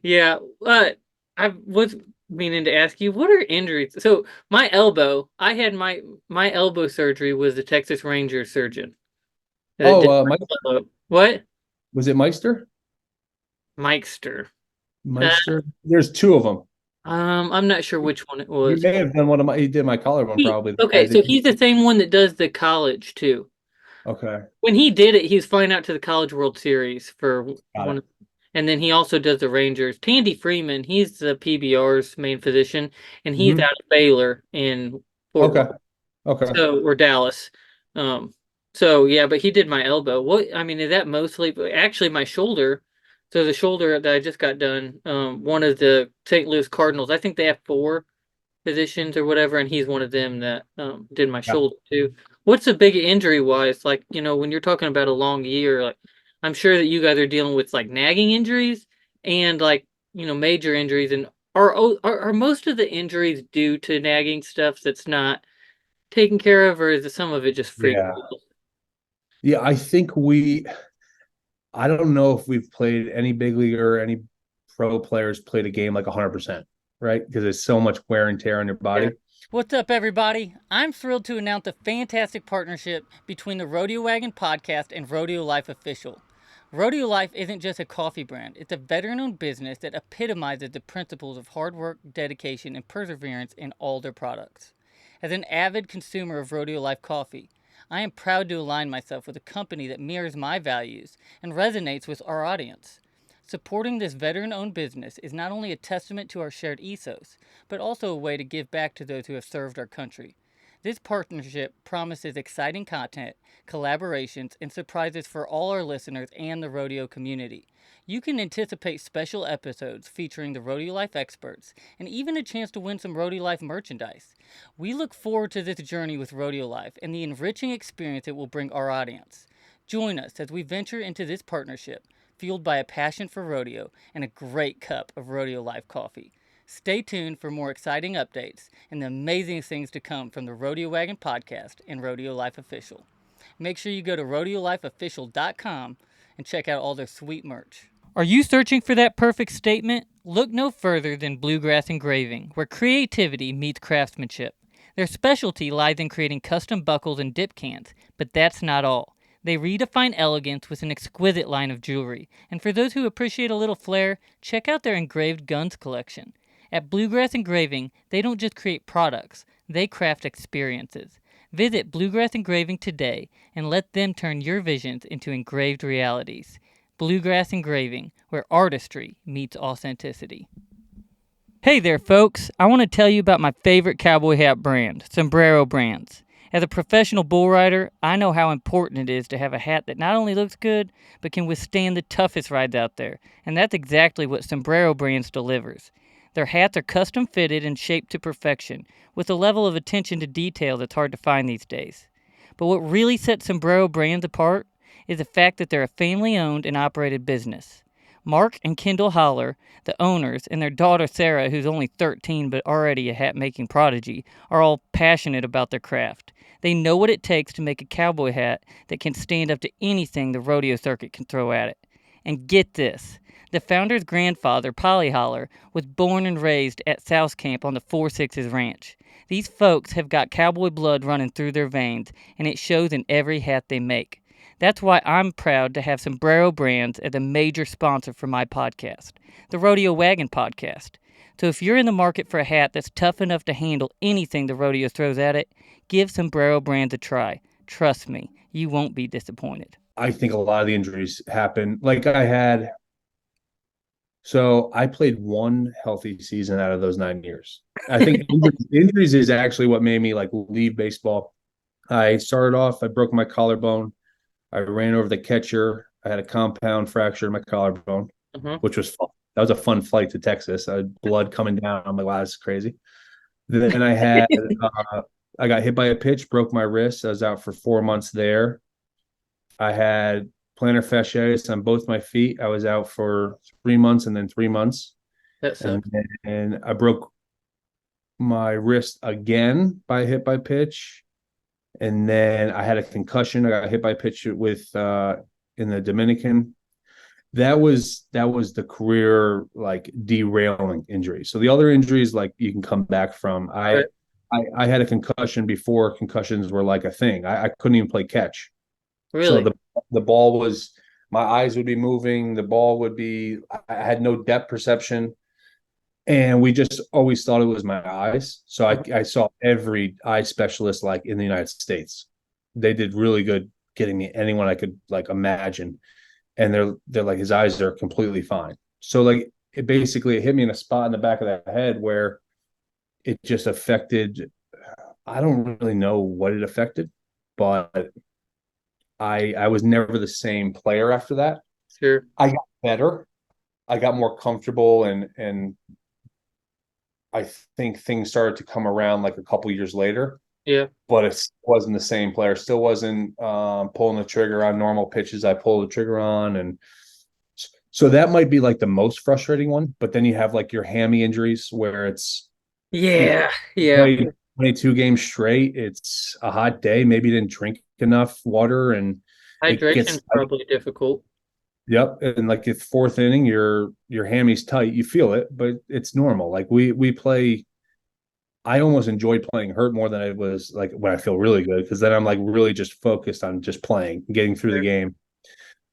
Yeah. I was meaning to ask you, what are injuries? So my elbow, I had my elbow surgery was the Texas Ranger surgeon. That Oh, did my elbow. What? was it Meister? Meister. Uh, Meister? There's two of them. I'm not sure which one it He was. may have done one of my. He did my collarbone probably. The guy Okay, so that. he's the same one that does the college too. Okay, When he did it, he was flying out to the College World Series for got one, it. and then he also does the Rangers. Tandy Freeman, he's the PBR's main physician, and he's Mhm. out of Baylor in Fort Okay, Worth, okay. or Dallas. Um, so yeah, but he did my elbow. What I mean is that mostly actually my shoulder. So the shoulder that I just got done, one of the St. Louis Cardinals. I think they have four physicians or whatever, and he's one of them that did my Yeah, shoulder too. What's the big injury wise? Like, when you're talking about a long year, like I'm sure that you guys are dealing with like nagging injuries and like, major injuries. And are most of the injuries due to nagging stuff that's not taken care of, or is some of it just freak? yeah, yeah. I don't know if we've played any big league or any pro players played a game like 100%, right? Because there's so much wear and tear on your Yeah. body. What's up, everybody? I'm thrilled to announce a fantastic partnership between the Rodeo Wagon Podcast and Rodeo Life Official. Rodeo Life isn't just a coffee brand, it's a veteran owned business that epitomizes the principles of hard work, dedication, and perseverance in all their products. As an avid consumer of Rodeo Life coffee, I am proud to align myself with a company that mirrors my values and resonates with our audience. Supporting this veteran owned business is not only a testament to our shared ethos, but also a way to give back to those who have served our country. This partnership promises exciting content, collaborations, and surprises for all our listeners and the rodeo community. You can anticipate special episodes featuring the Rodeo Life experts and even a chance to win some Rodeo Life merchandise. We look forward to this journey with Rodeo Life and the enriching experience it will bring our audience. Join us as we venture into this partnership, fueled by a passion for rodeo and a great cup of Rodeo Life coffee. Stay tuned for more exciting updates and the amazing things to come from the Rodeo Wagon Podcast and Rodeo Life Official. Make sure you go to rodeolifeofficial.com and check out all their sweet merch. Are you searching for that perfect statement? Look no further than Bluegrass Engraving, where creativity meets craftsmanship. Their specialty lies in creating custom buckles and dip cans, but that's not all. They redefine elegance with an exquisite line of jewelry, and for those who appreciate a little flair, check out their engraved guns collection. At Bluegrass Engraving, they don't just create products, they craft experiences. Visit Bluegrass Engraving today and let them turn your visions into engraved realities. Bluegrass Engraving, where artistry meets authenticity. Hey there, folks. I want to tell you about my favorite cowboy hat brand, Sombrero Brands. As a professional bull rider, I know how important it is to have a hat that not only looks good, but can withstand the toughest rides out there. And that's exactly what Sombrero Brands delivers. Their hats are custom fitted and shaped to perfection, with a level of attention to detail that's hard to find these days. But what really sets Sombrero Brands apart is the fact that they're a family-owned and operated business. Mark and Kendall Holler, the owners, and their daughter Sarah, who's only 13 but already a hat-making prodigy, are all passionate about their craft. They know what it takes to make a cowboy hat that can stand up to anything the rodeo circuit can throw at it. And get this, the founder's grandfather, Polly Holler, was born and raised at South Camp on the 4-6's ranch. These folks have got cowboy blood running through their veins, and it shows in every hat they make. That's why I'm proud to have Sombrero Brands as a major sponsor for my podcast, the Rodeo Wagon Podcast. So if you're in the market for a hat that's tough enough to handle anything the rodeo throws at it, give Sombrero Brands a try. Trust me, you won't be disappointed. I think a lot of the injuries happen. So I played one healthy season out of those 9 years. I think injuries is actually what made me like leave baseball. I started off, I broke my collarbone. I ran over the catcher. I had a compound fracture in my collarbone, Uh-huh. which was fun. That was a fun flight to Texas. I had blood coming down. I'm like, wow, this is crazy. Then I got hit by a pitch, broke my wrist. I was out for 4 months there. I had plantar fasciitis on both my feet. I was out for 3 months and then 3 months. That And sucks. then I broke my wrist again by hit by pitch. And then I had a concussion. I got hit by a pitch with in the Dominican. That was the career like derailing injury. So the other injuries like you can come back from. I Right. I had a concussion before concussions were like a thing. I couldn't even play catch. So Really? the ball was my eyes would be moving, the ball would be I had no depth perception. And we just always thought it was my eyes. So Uh-huh. I saw every eye specialist like in the United States. They did really good getting me anyone I could like imagine. And they're like his eyes are completely fine. So like it hit me in a spot in the back of the head where it just affected. I don't really know what it affected, but I was never the same player after that. Sure. I got better. I got more comfortable and I think things started to come around like a couple years later, Yeah. but it wasn't the same player. Still wasn't pulling the trigger on normal pitches I pull the trigger on. And so that might be like the most frustrating one. But then you have like your hammy injuries where it's, you know, Yeah. Yeah. played 22 games straight. It's a hot day. Maybe you didn't drink enough water and it Hydration gets is probably difficult. Yep, and like if fourth inning, your hammy's tight, you feel it, but it's normal. Like we play. I almost enjoy playing hurt more than it was like when I feel really good because then I'm like really just focused on just playing, getting through the Sure. game.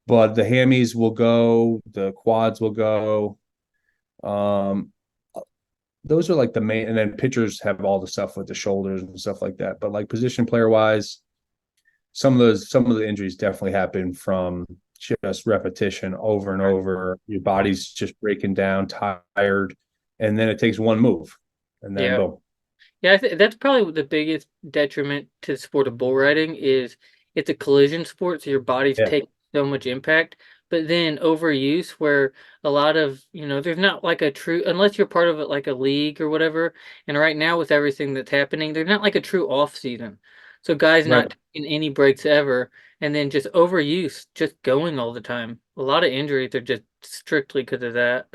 But the hammies will go, the quads will go. Um, those are like the main, and then pitchers have all the stuff with the shoulders and stuff like that. But like position player wise, some of the injuries definitely happen from just repetition over and over. Your body's just breaking down, tired, and then it takes one move, and then Yeah. boom. Yeah, that's probably the biggest detriment to the sport of bull riding is it's a collision sport, so your body's Yeah, taking so much impact. But then overuse, where a lot of, there's not like a true, unless you're part of it like a league or whatever. And right now with everything that's happening, there's not like a true off season. So guys right. not taking any breaks ever, and then just overuse, just going all the time. A lot of injuries are just strictly because of that.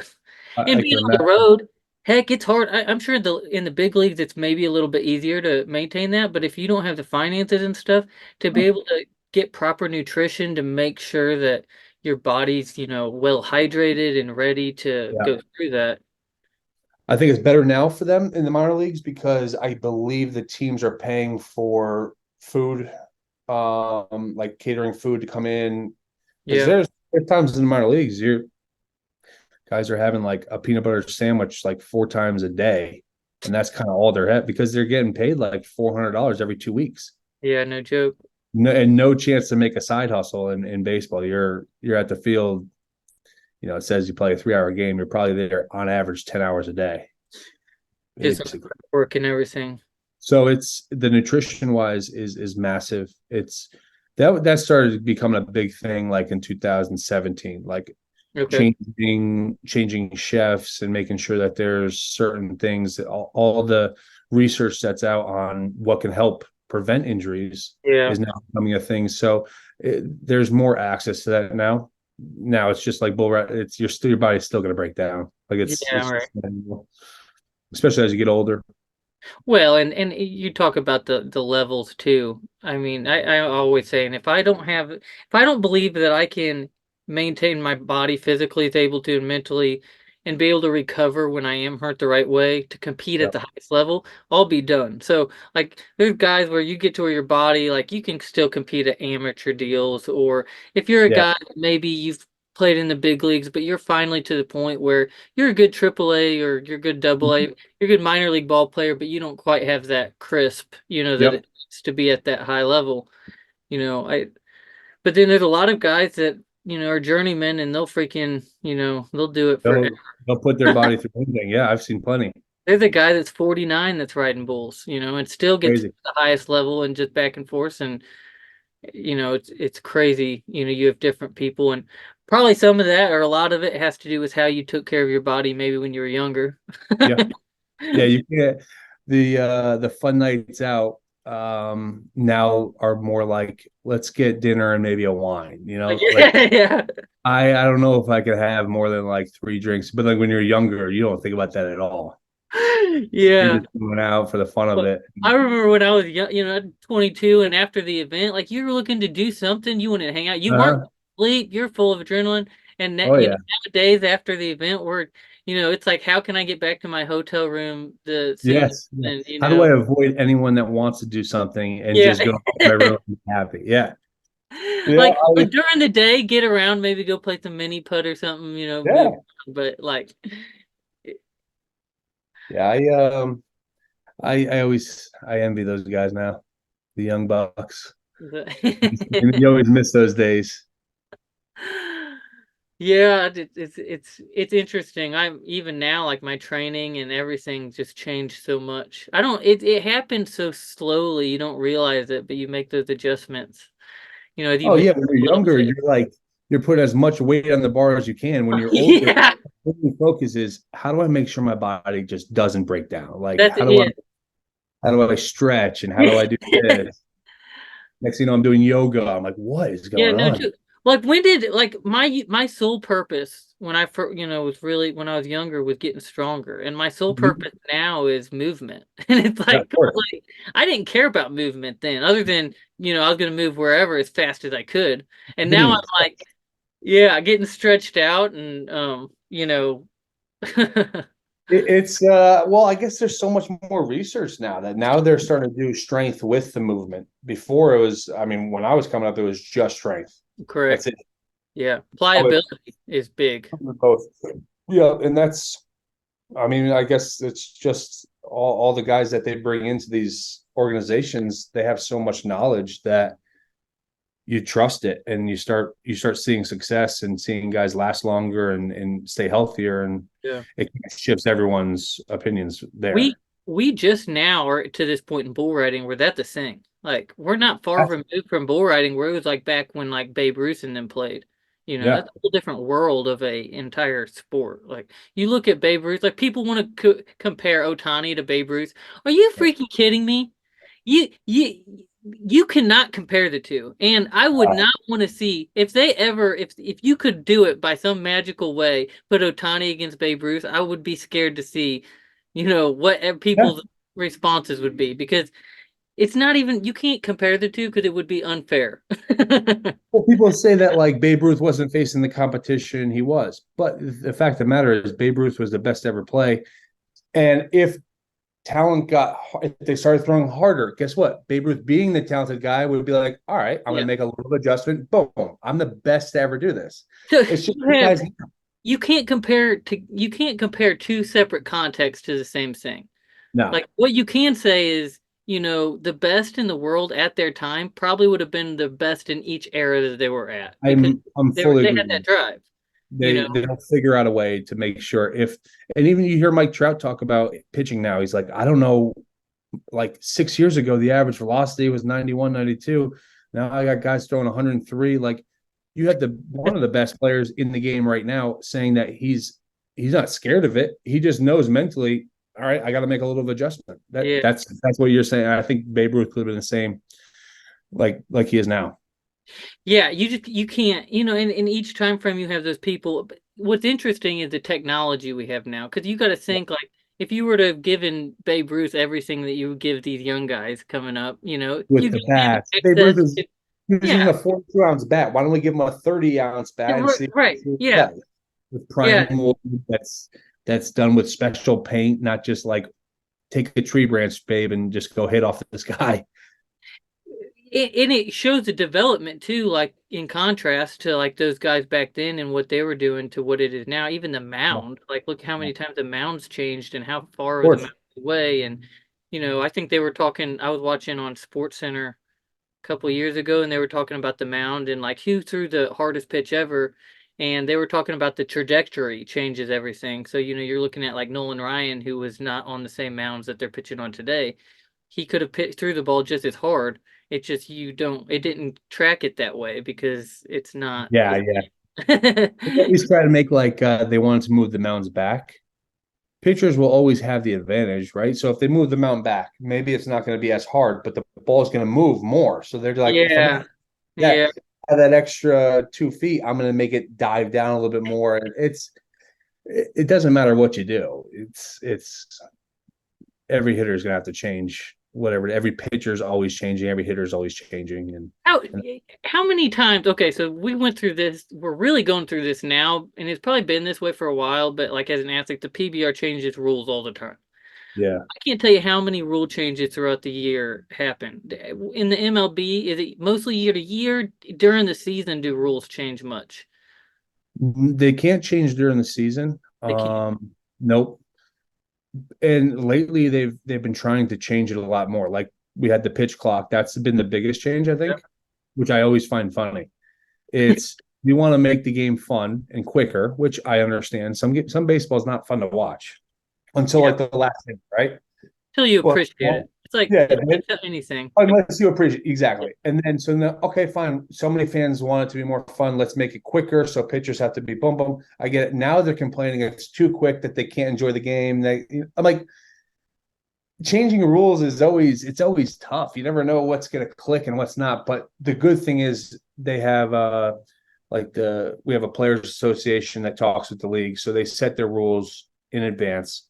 And I being can on the imagine. road. Heck, it's hard. I'm sure in the big leagues it's maybe a little bit easier to maintain that, but if you don't have the finances and stuff to be able to get proper nutrition to make sure that your body's, well hydrated and ready to Yeah, go through that. I think it's better now for them in the minor leagues because I believe the teams are paying for food, like catering food to come in. Because Yeah. there's times in the minor leagues you're guys are having like a peanut butter sandwich like 4 times a day, and that's kind of all they're at because they're getting paid like $400 every 2 weeks. Yeah, no joke. No, and no chance to make a side hustle in baseball. You're at the field. It says you play a 3 hour game. You're probably there on average 10 hours a day, Just basically. work and everything. So it's the nutrition wise is massive. It's that started becoming a big thing like in 2017. Like Okay. changing chefs and making sure that there's certain things that all the research that's out on what can help prevent injuries Yeah. is now becoming a thing. So there's more access to that now. Now it's just like it's your body's still going to break down. Like Yeah, it's right. just, especially as you get older. Well, and you talk about the levels too. I mean, I always say, and if I don't believe that I can maintain my body physically is able to and mentally and be able to recover when I am hurt the right way to compete Yeah. at the highest level, I'll be done. So like there's guys where you get to where your body like you can still compete at amateur deals, or if you're a Yeah. guy maybe you've played in the big leagues, but you're finally to the point where you're a good AAA or you're good AA, you're a good minor league ball player, but you don't quite have that crisp, that Yep. it needs to be at that high level. I But then there's a lot of guys that, are journeymen and they'll freaking, they'll do it forever. They'll put their body through anything. Yeah, I've seen plenty. There's a guy that's 49 that's riding bulls, and still gets to Crazy. the highest level and just back and forth. And, it's crazy. You have different people, and probably some of that or a lot of it has to do with how you took care of your body maybe when you were younger. Yeah. Yeah, you can't the fun nights out now are more like let's get dinner and maybe a wine, Yeah, yeah. I don't know if I could have more than like 3 drinks, but like when you're younger, you don't think about that at all. You're Yeah. just going out for the fun of it. I remember when I was young, 22, and after the event, like you were looking to do something, you wanted to hang out. You weren't asleep, you're full of adrenaline. And Oh yeah. nowadays after the event, it's like, how can I get back to my hotel room the Yes. and How do I avoid anyone that wants to do something and just go to my room and be happy? Yeah. Like during the day, get around, maybe go play some mini putt or something, Yeah. but like Yeah, I envy those guys now, the young bucks. You always miss those days. Yeah, it's interesting. I'm even now, like my training and everything just changed so much. I don't it happens so slowly you don't realize it, but you make those adjustments. As you Oh get yeah, when you're younger, you're putting as much weight on the bar as you can. When you're older, yeah, the only focus is how do I make sure my body just doesn't break down? Like that's how do I stretch and how do I do this? Next thing you know, I'm doing yoga. I'm like, what is Yeah, going no, on? too. Like when did like my sole purpose when I was really when I was younger was getting stronger, and my sole Mhm. purpose now is movement. And it's Yeah, of like, course. I didn't care about movement then, other than I was gonna move wherever as fast as I could, and now Hitting I'm like, yeah, getting stretched out and it's well, I guess there's so much more research now that now they're starting to do strength with the movement. Before it was, I mean, when I was coming up, it was just strength. That's correct. it. Yeah, Oh, pliability is big. both. Yeah, and that's I mean, I guess it's just all the guys that they bring into these organizations, they have so much knowledge that you trust it and you start seeing success and seeing guys last longer and stay healthier, and Yeah. it shifts everyone's opinions there. We just now are to this point in bull riding where that's a thing. Like we're not far That's, removed from bull riding where it was like back when like Babe Ruth and them played. yeah. That's a whole different world of a entire sport. Like you look at Babe Ruth, like people want to compare Otani to Babe Ruth. Are you freaking kidding me? You cannot compare the two. And I would not want to see if they ever if you could do it by some magical way, put Otani against Babe Ruth, I would be scared to see, what Yeah. people's responses would be because it's not even you can't compare the two because it would be unfair. Well, people say that like Babe Ruth wasn't facing the competition, he was, but the fact of the matter is Babe Ruth was the best ever play. And if they started throwing harder, guess what? Babe Ruth, being the talented guy, would be like, all right, I'm going Yeah. to make a little adjustment. Boom. I'm the best to ever do this. So It's just guys. you can't compare two separate contexts to the same thing. No, Like what you can say is, the best in the world at their time probably would have been the best in each era that they were at because I'm they were fully they agree had with that you. drive. They'll figure out a way to make sure and even you hear Mike Trout talk about pitching now. He's like, I don't know, like 6 years ago, the average velocity was 91, 92. Now I got guys throwing 103. Like you had one of the best players in the game right now saying that he's not scared of it. He just knows mentally, all right, I got to make a little adjustment. Yeah. That's what you're saying. I think Babe Ruth could have been the same, like he is now. Yeah, you can't, in each time frame you have those people. But what's interesting is the technology we have now, because you got to think like if you were to have given Babe Ruth everything that you would give these young guys coming up, With you the give them bats, Babe access. Ruth is using Yeah, a 42-ounce bat. Why don't we give him a 30-ounce bat and see? right, yeah, With yeah. prime wood that's done with special paint, not just like take a tree branch, babe, and just go hit off the sky. And it shows the development too, like in contrast to like those guys back then and what they were doing to what it is now. Even the mound, like look how many times the mound's changed and how far Of the course. mound away. And I think they were talking. I was watching on Sports Center couple of years ago, and they were talking about the mound and like who threw the hardest pitch ever, and they were talking about the trajectory changes everything. So you're looking at like Nolan Ryan, who was not on the same mounds that they're pitching on today. He could have threw the ball just as hard. It's just it didn't track it that way because it's not. Yeah, yeah. They always try to make like they wanted to move the mounds back. Pitchers will always have the advantage, right? So if they move the mound back, maybe it's not going to be as hard, but the ball is going to move more. So they're like, Yeah, yeah. have that extra 2 feet, I'm going to make it dive down a little bit more. And it doesn't matter what you do. It's every hitter is going to have to change whatever. Every pitcher is always changing. Every hitter is always changing. And how many times? Okay, so we went through this. We're really going through this now, and it's probably been this way for a while. But like as an athlete, the PBR changes rules all the time. yeah, I can't tell you how many rule changes throughout the year happen. In the MLB, is it mostly year to year? During the season, do rules change much? they can't change during the season. They can't. Nope. And lately they've been trying to change it a lot more. Like we had the pitch clock. That's been the biggest change, I think, Yep. which I always find funny. It's you want to make the game fun and quicker, which I understand. Some baseball is not fun to watch until like the last inning, right? Until you appreciate it. It's like anything. Unless you appreciate exactly. And then so now, okay, fine. So many fans want it to be more fun. Let's make it quicker. So pitchers have to be boom, boom. I get it. Now they're complaining it's too quick that they can't enjoy the game. I'm like, changing rules it's always tough. You never know what's going to click and what's not. But the good thing is they have we have a players association that talks with the league. So they set their rules in advance.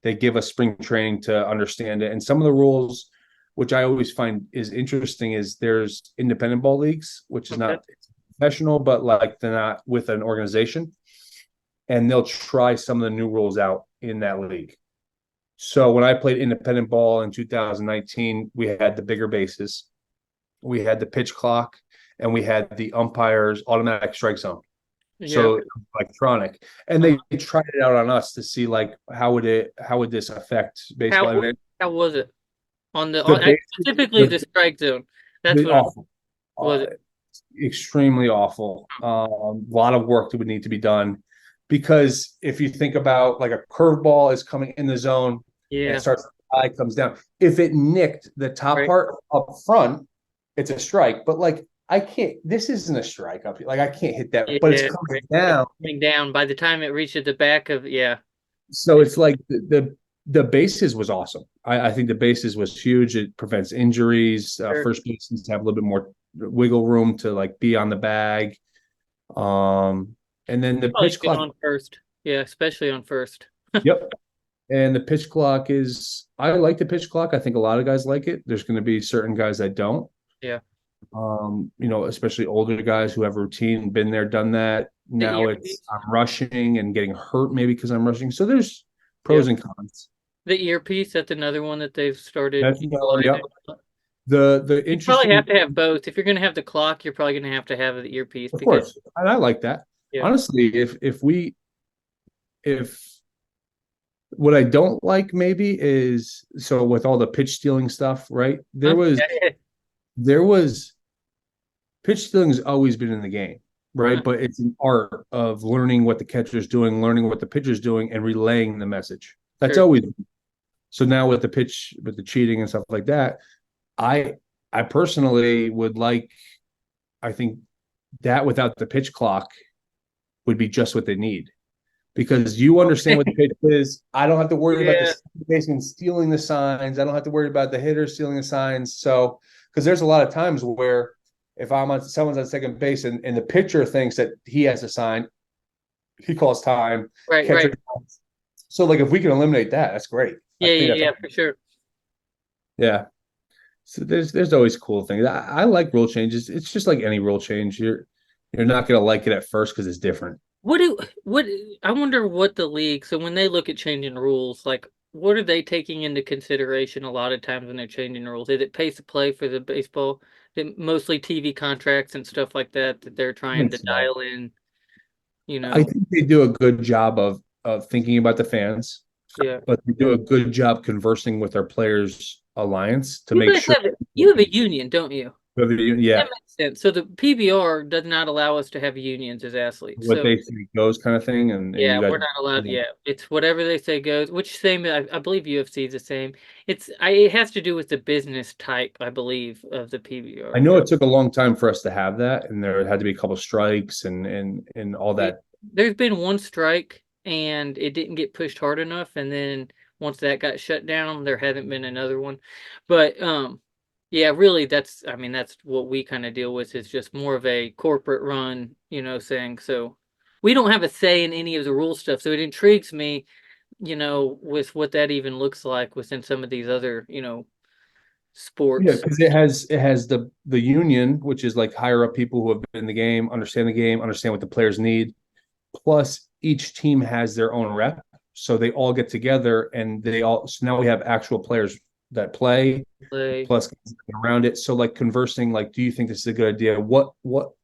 They give us spring training to understand it. And some of the rules, which I always find is interesting, is there's independent ball leagues, which is not professional, but like they're not with an organization. And they'll try some of the new rules out in that league. So when I played independent ball in 2019, we had the bigger bases, we had the pitch clock, and we had the umpire's automatic strike zone. So electronic, and they tried it out on us to see like how would this affect baseball? How was it specifically the strike zone? That's what awful. Was it? Extremely awful. A lot of work that would need to be done because if you think about like a curveball is coming in the zone, and it starts high, comes down. If it nicked the top part up front, it's a strike. But like I can't. This isn't a strike up here. Like I can't hit that, but it's coming down. Coming down by the time it reaches the back of So it's like the bases was awesome. I think the bases was huge. It prevents injuries. First basemen have a little bit more wiggle room to like be on the bag. And then the pitch clock on first. Yeah, especially on first. Yep. And the pitch clock I like the pitch clock. I think a lot of guys like it. There's going to be certain guys that don't. Yeah. Especially older guys who have routine, been there, done that. Now I'm rushing and getting hurt maybe because I'm rushing. So there's pros and cons. The earpiece, that's another one that they've started. The you probably have to have both. If you're going to have the clock, you're probably going to have the earpiece. Of course, and I like that. Yeah. Honestly, if what I don't like maybe is so with all the pitch stealing stuff, right? There was pitch stealing has always been in the game, right? But it's an art of learning what the catcher's doing, learning what the pitcher's doing, and relaying the message. That's always so. Now with the cheating and stuff like that, I personally would like. I think that without the pitch clock would be just what they need. Because you understand what the pitch is. I don't have to worry about the baseman stealing the signs. I don't have to worry about the hitter stealing the signs. So, because there's a lot of times where if someone's on second base and the pitcher thinks that he has a sign, he calls time. Right. So, like, if we can eliminate that, that's great. Yeah, for sure. Yeah. So there's always cool things. I like rule changes. It's just like any rule change. You're not going to like it at first because it's different. I wonder what the league, so when they look at changing rules, like what are they taking into consideration a lot of times when they're changing rules? Is it pace of play for the baseball? Is it mostly TV contracts and stuff like that they're trying to dial in? I think they do a good job of thinking about the fans. Yeah. But they do a good job conversing with our players alliance to make sure. You have a union, don't you? Yeah, That makes sense. So the PBR does not allow us to have unions as athletes. what So they say goes kind of thing, and yeah, you guys. we're not allowed. Yeah, it's whatever they say goes. Which same, I believe UFC is the same. It has to do with the business type, I believe, of the I PBR. know it took a long time for us to have that, and there had to be a couple strikes and all that. There's been one strike and it didn't get pushed hard enough, and then once that got shut down, there hasn't been another one. But yeah, really that's I mean that's what we kind of deal with is just more of a corporate run, thing. So we don't have a say in any of the rule stuff. So it intrigues me, with what that even looks like within some of these other, Yeah, sports. because it has the union, which is like higher up people who have been in the game, understand what the players need. Plus, each team has their own rep, so they all get together and they all. So now we have actual players that play, Play, plus around it. So like conversing, like, do you think this is a good idea? What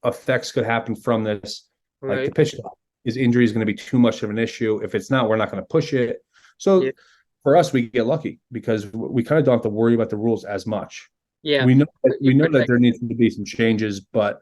effects could happen from this? Like the right? pitch clock. Is injury is going to be too much of an issue? If it's not, we're not going to push it. Yeah, So for us, we get lucky because we kind of don't have to worry about the rules as much. yeah. We know that there needs to be some changes, but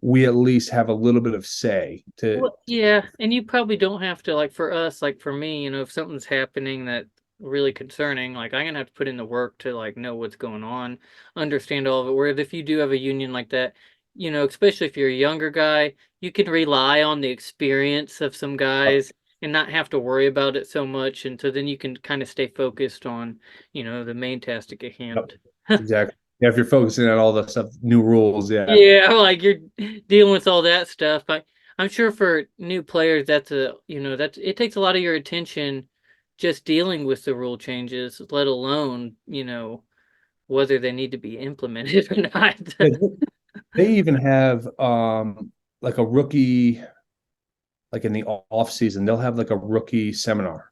we at least have a little bit of say to. Well, yeah, and you probably don't have to like for us, like for me, if something's happening that really concerning, like I'm gonna have to put in the work to like know what's going on, understand all of it. Whereas if you do have a union like that, especially if you're a younger guy, you can rely on the experience of some guys and not have to worry about it so much, and so then you can kind of stay focused on, the main task at hand. Exactly. Yeah, if you're focusing on all the stuff, new rules, yeah. Yeah, like you're dealing with all that stuff. I'm sure for new players, that's it takes a lot of your attention just dealing with the rule changes, let alone, whether they need to be implemented or not. Yeah, they even have like a rookie, like in the off season, they'll have like a rookie seminar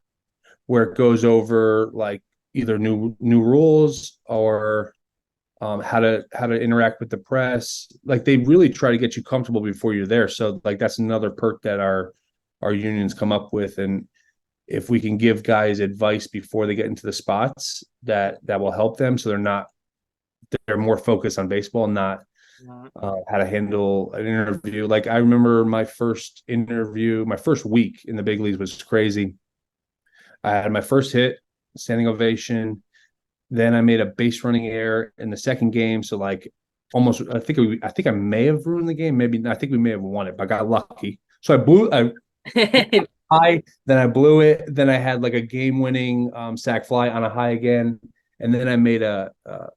where it goes over like either new rules or how to interact with the press. Like they really try to get you comfortable before you're there. So like that's another perk that our unions come up with. And if we can give guys advice before they get into the spots, that will help them. So they're more focused on baseball, not how to handle an interview. Like I remember my first interview, my first week in the big leagues was crazy. I had my first hit, standing ovation. Then I made a base running error in the second game. So like almost, I think I may have ruined the game. Maybe I think we may have won it, but I got lucky. So then I blew it. Then I had like a game winning sac fly on a high again. And then I made a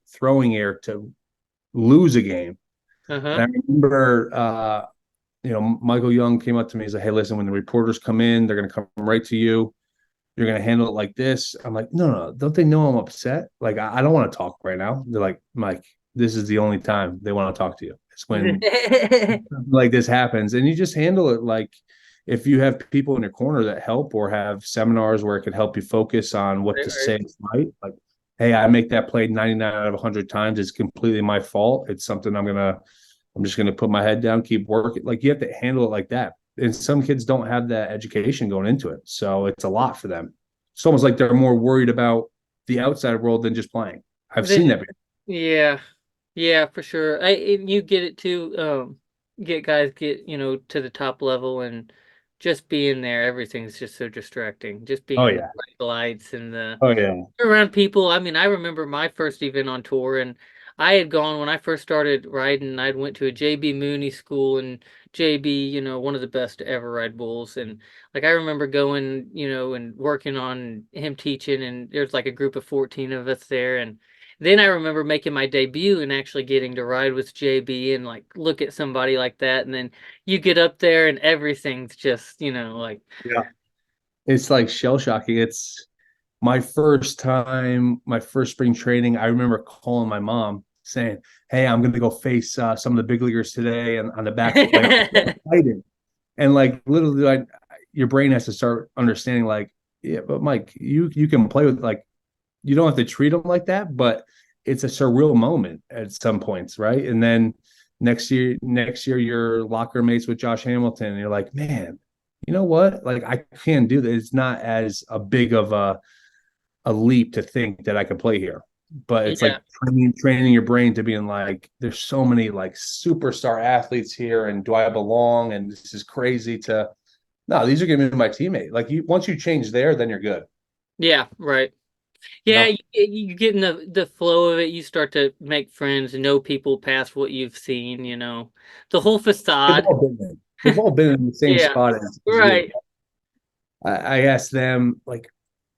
throwing error to lose a game. And I remember, Michael Young came up to me. He's like, "Hey, listen, when the reporters come in, they're going to come right to you. You're going to handle it like this." I'm like, no, don't they know I'm upset? Like, I don't want to talk right now. They're like, "Mike, this is the only time they want to talk to you. It's when like this happens." And you just handle it like if you have people in your corner that help or have seminars where it could help you focus on what to say right. Like, hey, I make that play 99 out of 100 times. It's completely my fault. It's something I'm just going to put my head down, keep working. Like you have to handle it like that. And some kids don't have that education going into it. So it's a lot for them. It's almost like they're more worried about the outside world than just playing. I've seen that before. Yeah, yeah, for sure. And you get it too. Get guys get to the top level and just being there. Everything's just so distracting. Just being Oh in the yeah. bright lights and the Oh yeah. around people. I mean, I remember my first event on tour, and I had gone when I first started riding. I went to a JB Mooney school, and JB, one of the best to ever ride bulls. And like I remember going, and working on him teaching, and there's like a group of 14 of us there, and then I remember making my debut and actually getting to ride with JB and like look at somebody like that, and then you get up there and everything's just, like Yeah. It's like shell shocking. It's my first time, my first spring training. I remember calling my mom saying, "Hey, I'm going to go face some of the big leaguers today," and on the back, like excited. And like literally, like your brain has to start understanding, like, yeah, but Mike, you can play with like you don't have to treat them like that, but it's a surreal moment at some points, right? And then next year you're locker mates with Josh Hamilton, and you're like, man, you know what? Like I can do that. It's not as a big of a leap to think that I could play here. but it's like Yeah. training your brain to being like, there's so many like superstar athletes here, and do I belong? And this is crazy to no, these are going to be my teammate. Like once you change there, then you're good. Yeah, right. You Yeah, know, you get in the flow of it. You start to make friends, know people past what you've seen, the whole they've facade. all been there. They've all been in the same Yeah, spot as you. right. I asked them like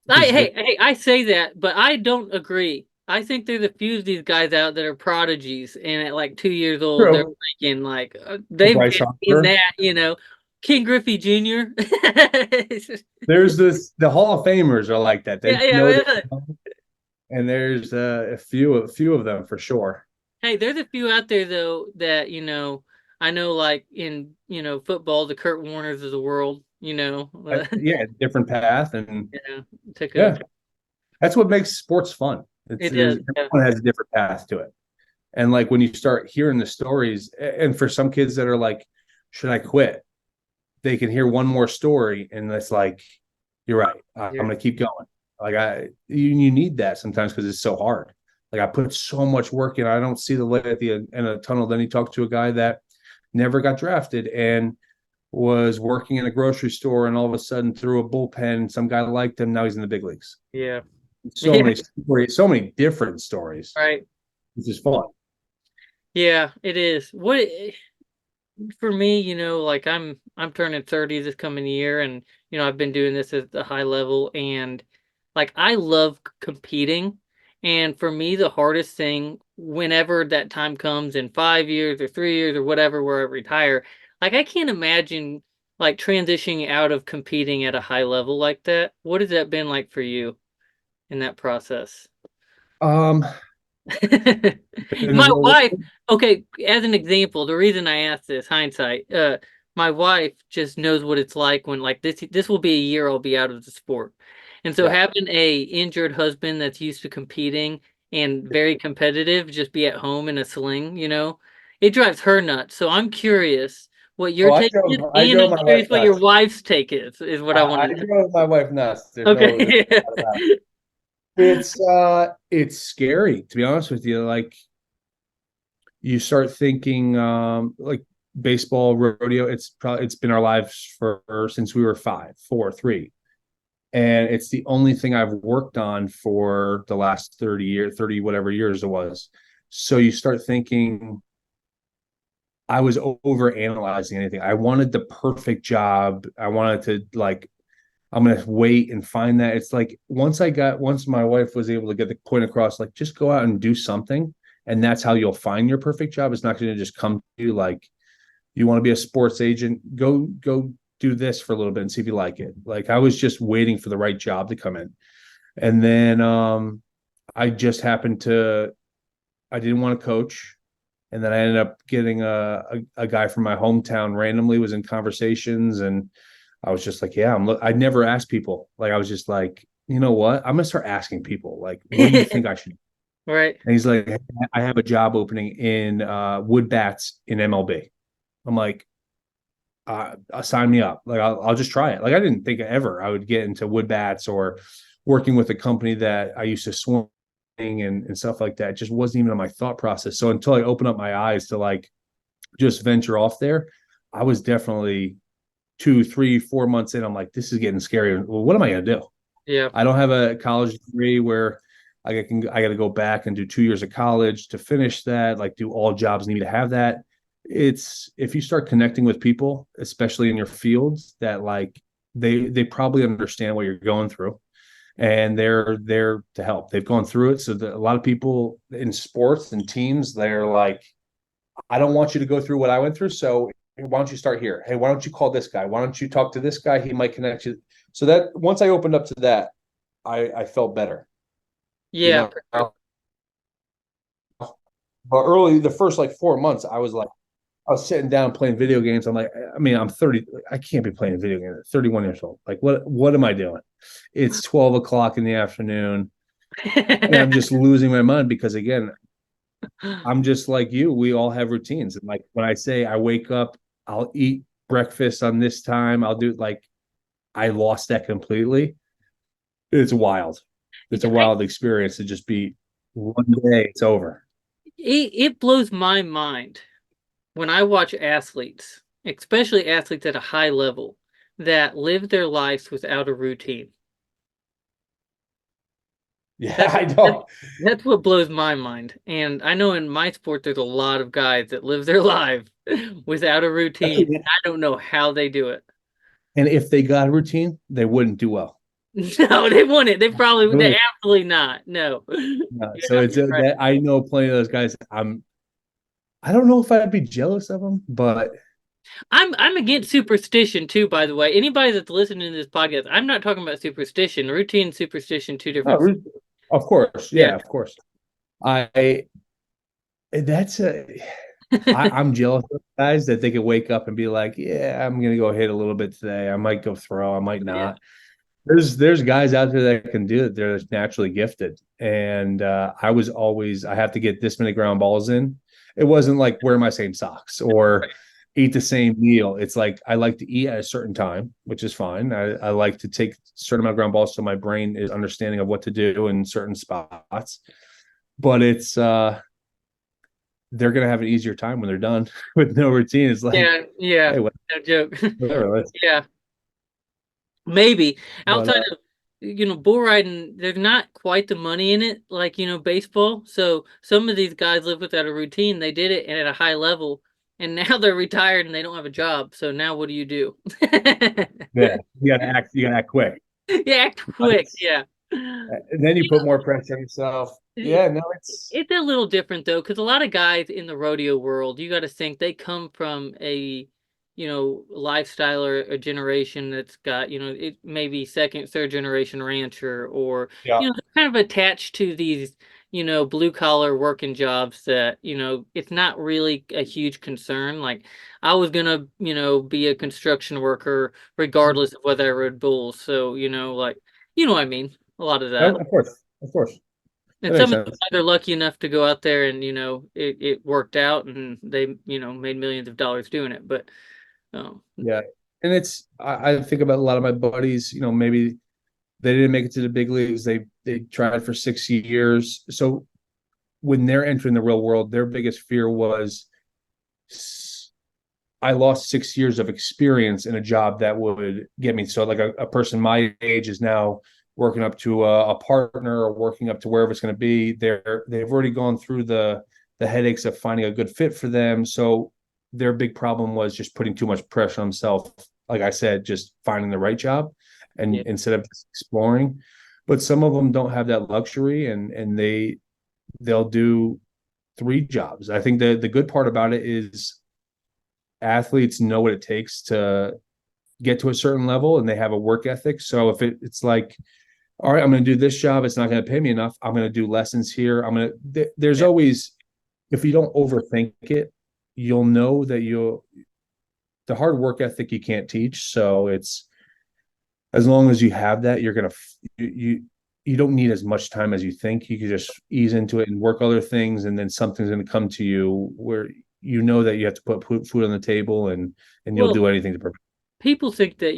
I because hey hey I say that, but I don't agree. I think there's a few of these guys out that are prodigies, and at like 2 years old, they're freaking like they've Bryce been in Harper. that. King Griffey Jr. There's the Hall of Famers are like that. They Yeah, yeah. know that, and there's a few of them for sure. Hey, there's a few out there though that I know, like in football, the Kurt Warners of the world. Yeah, different path, and Took a yeah, that's what makes sports fun. it does. Yeah. Everyone has a different path to it, and like when you start hearing the stories, and for some kids that are like, should I quit? They can hear one more story, and it's like, you're right. I'm Yeah. gonna keep going. Like you need that sometimes because it's so hard. Like I put so much work in. I don't see the light at the end of the tunnel. Then you talk to a guy that never got drafted and was working in a grocery store, and all of a sudden threw a bullpen. Some guy liked him. Now he's in the big leagues. Yeah. So many stories, so many different stories. Right. This is fun. Yeah, it is. For me, like I'm turning 30 this coming year, and I've been doing this at the high level, and like I love competing. And for me, the hardest thing, whenever that time comes in 5 years or 3 years or whatever, where I retire, like I can't imagine like transitioning out of competing at a high level like that. What has that been like for you in that process? Um, in the My role, wife, okay, as an example, the reason I asked this, hindsight, my wife just knows what it's like when like this will be a year I'll be out of the sport. And so yeah. having a injured husband that's used to competing and very competitive just be at home in a sling, it drives her nuts. So I'm curious what your Oh, take is, I and drove I'm my wife curious what your nuts. wife's take is what I want I to know. drove my wife nuts. Okay. There's no doubt about it. It's scary to be honest with you. Like you start thinking like baseball, rodeo, it's been our lives for since we were 5, 4, 3. And it's the only thing I've worked on for the last 30 years, 30 whatever years it was. So you start thinking I was over analyzing anything. I wanted the perfect job. I wanted to like I'm gonna wait and find that. It's like once my wife was able to get the point across, like just go out and do something, and that's how you'll find your perfect job. It's not gonna just come to you like you want to be a sports agent, go do this for a little bit and see if you like it. Like I was just waiting for the right job to come in. And then I just happened to I didn't want to coach. And then I ended up getting a guy from my hometown randomly was in conversations, and I was just like, yeah, I'd never asked people. Like, I was just like, you know what? I'm gonna start asking people, like, what do you think I should do? Right. And he's like, I have a job opening in wood bats in MLB. I'm like, sign me up. Like, I'll just try it. Like, I didn't think ever I would get into wood bats or working with a company that I used to swim and stuff like that. It just wasn't even in my thought process. So until I opened up my eyes to like just venture off there, I was definitely 2, 3, 4 months in. I'm like, this is getting scary. Well, what am I gonna do? Yeah. I don't have a college degree where I got to go back and do 2 years of college to finish that. Like, do all jobs need to have that? It's if you start connecting with people, especially in your fields, that like they probably understand what you're going through, and they're there to help. They've gone through it. So a lot of people in sports and teams, they're like, I don't want you to go through what I went through. So why don't you start here? Hey, why don't you call this guy? Why don't you talk to this guy? He might connect you. So that once I opened up to that, I felt better. You Yeah. know, but early the first like 4 months, I was sitting down playing video games. I'm like, I mean, I'm 30. I can't be playing video games at 31 years old. Like, what am I doing? It's 12 o'clock in the afternoon, and I'm just losing my mind because again, I'm just like you. We all have routines. And like when I say I wake up, I'll eat breakfast on this time. I'll do like I lost that completely. It's wild. It's a I wild experience to just be. one day it's over. It blows my mind when I watch athletes, especially athletes at a high level, that live their lives without a routine. Yeah, That's I that's, know. that's what blows my mind. And I know in my sport there's a lot of guys that live their life without a routine. I don't know how they do it. And if they got a routine, they wouldn't do well. No, they wouldn't. They probably They would. They wouldn't. absolutely not. No. You're So it's absolutely right. that I know plenty of those guys. I don't know if I'd be jealous of them, but I'm against superstition too, by the way. Anybody that's listening to this podcast, I'm not talking about superstition. Routine and superstition, two no, different. of course, Yeah. yeah, of course. I that's a I'm jealous of guys that they could wake up and be like, yeah, I'm gonna go hit a little bit today. I might go throw, I might Yeah. not. There's guys out there that can do it. They're naturally gifted. And I was always I have to get this many ground balls in. It wasn't like wear my same socks or eat the same meal. It's like I like to eat at a certain time, which is fine. I like to take a certain amount of ground balls so my brain is understanding of what to do in certain spots. But it's they're gonna have an easier time when they're done with no routine. It's like, Yeah. Yeah. hey, No joke. whatever. Yeah. Maybe But outside of bull riding, there's not quite the money in it like baseball. So some of these guys live without a routine. They did it and at a high level, and now they're retired and they don't have a job. So now what do you do? yeah, you gotta act quick. Yeah, act quick. Yeah. And then you put more pressure on yourself. Yeah, no, It's a little different though, because a lot of guys in the rodeo world, you got to think they come from a, lifestyle or a generation that's got, it maybe second, third generation rancher, or yeah. they're kind of attached to these, blue collar working jobs that, it's not really a huge concern. Like I was gonna, be a construction worker regardless of whether I rode bulls. So, like, you know what I mean? A lot of that. Of course, of course, And that makes some of them sense. are lucky enough to go out there and it worked out and they made millions of dollars doing it. But Yeah, and it's I think about a lot of my buddies. Maybe they didn't make it to the big leagues. They tried for 6 years. So when they're entering the real world, their biggest fear was I lost 6 years of experience in a job that would get me. So like a person my age is now working up to a partner or working up to wherever it's going to be. They've already gone through the headaches of finding a good fit for them. So their big problem was just putting too much pressure on themselves. Like I said, just finding the right job and yeah, instead of just exploring. But some of them don't have that luxury and they'll do three jobs. I think the good part about it is athletes know what it takes to get to a certain level and they have a work ethic. So if it's like, all right, I'm going to do this job, it's not going to pay me enough. I'm going to do lessons here. There's yeah. always, if you don't overthink it, you'll know that the hard work ethic you can't teach. So it's, as long as you have that, you're going to, you don't need as much time as you think. You can just ease into it and work other things. And then something's going to come to you where you know that you have to put food on the table and you'll Well, do anything to prepare. people think that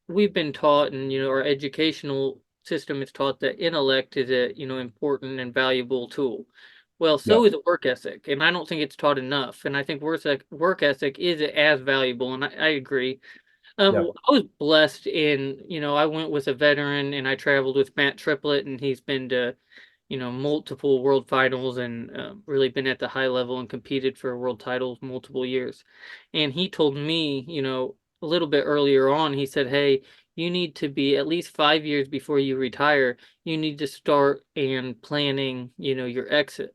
we've been taught and our educational system is taught that intellect is a important and valuable tool. Well, Yeah. so is a work ethic, and I don't think it's taught enough. And I think work ethic is as valuable, and I agree. Yeah. I was blessed in, I went with a veteran and I traveled with Matt Triplett, and he's been to, multiple world finals and really been at the high level and competed for world titles multiple years. And he told me, a little bit earlier on, he said, hey, you need to be at least 5 years before you retire. You need to start and planning, your exit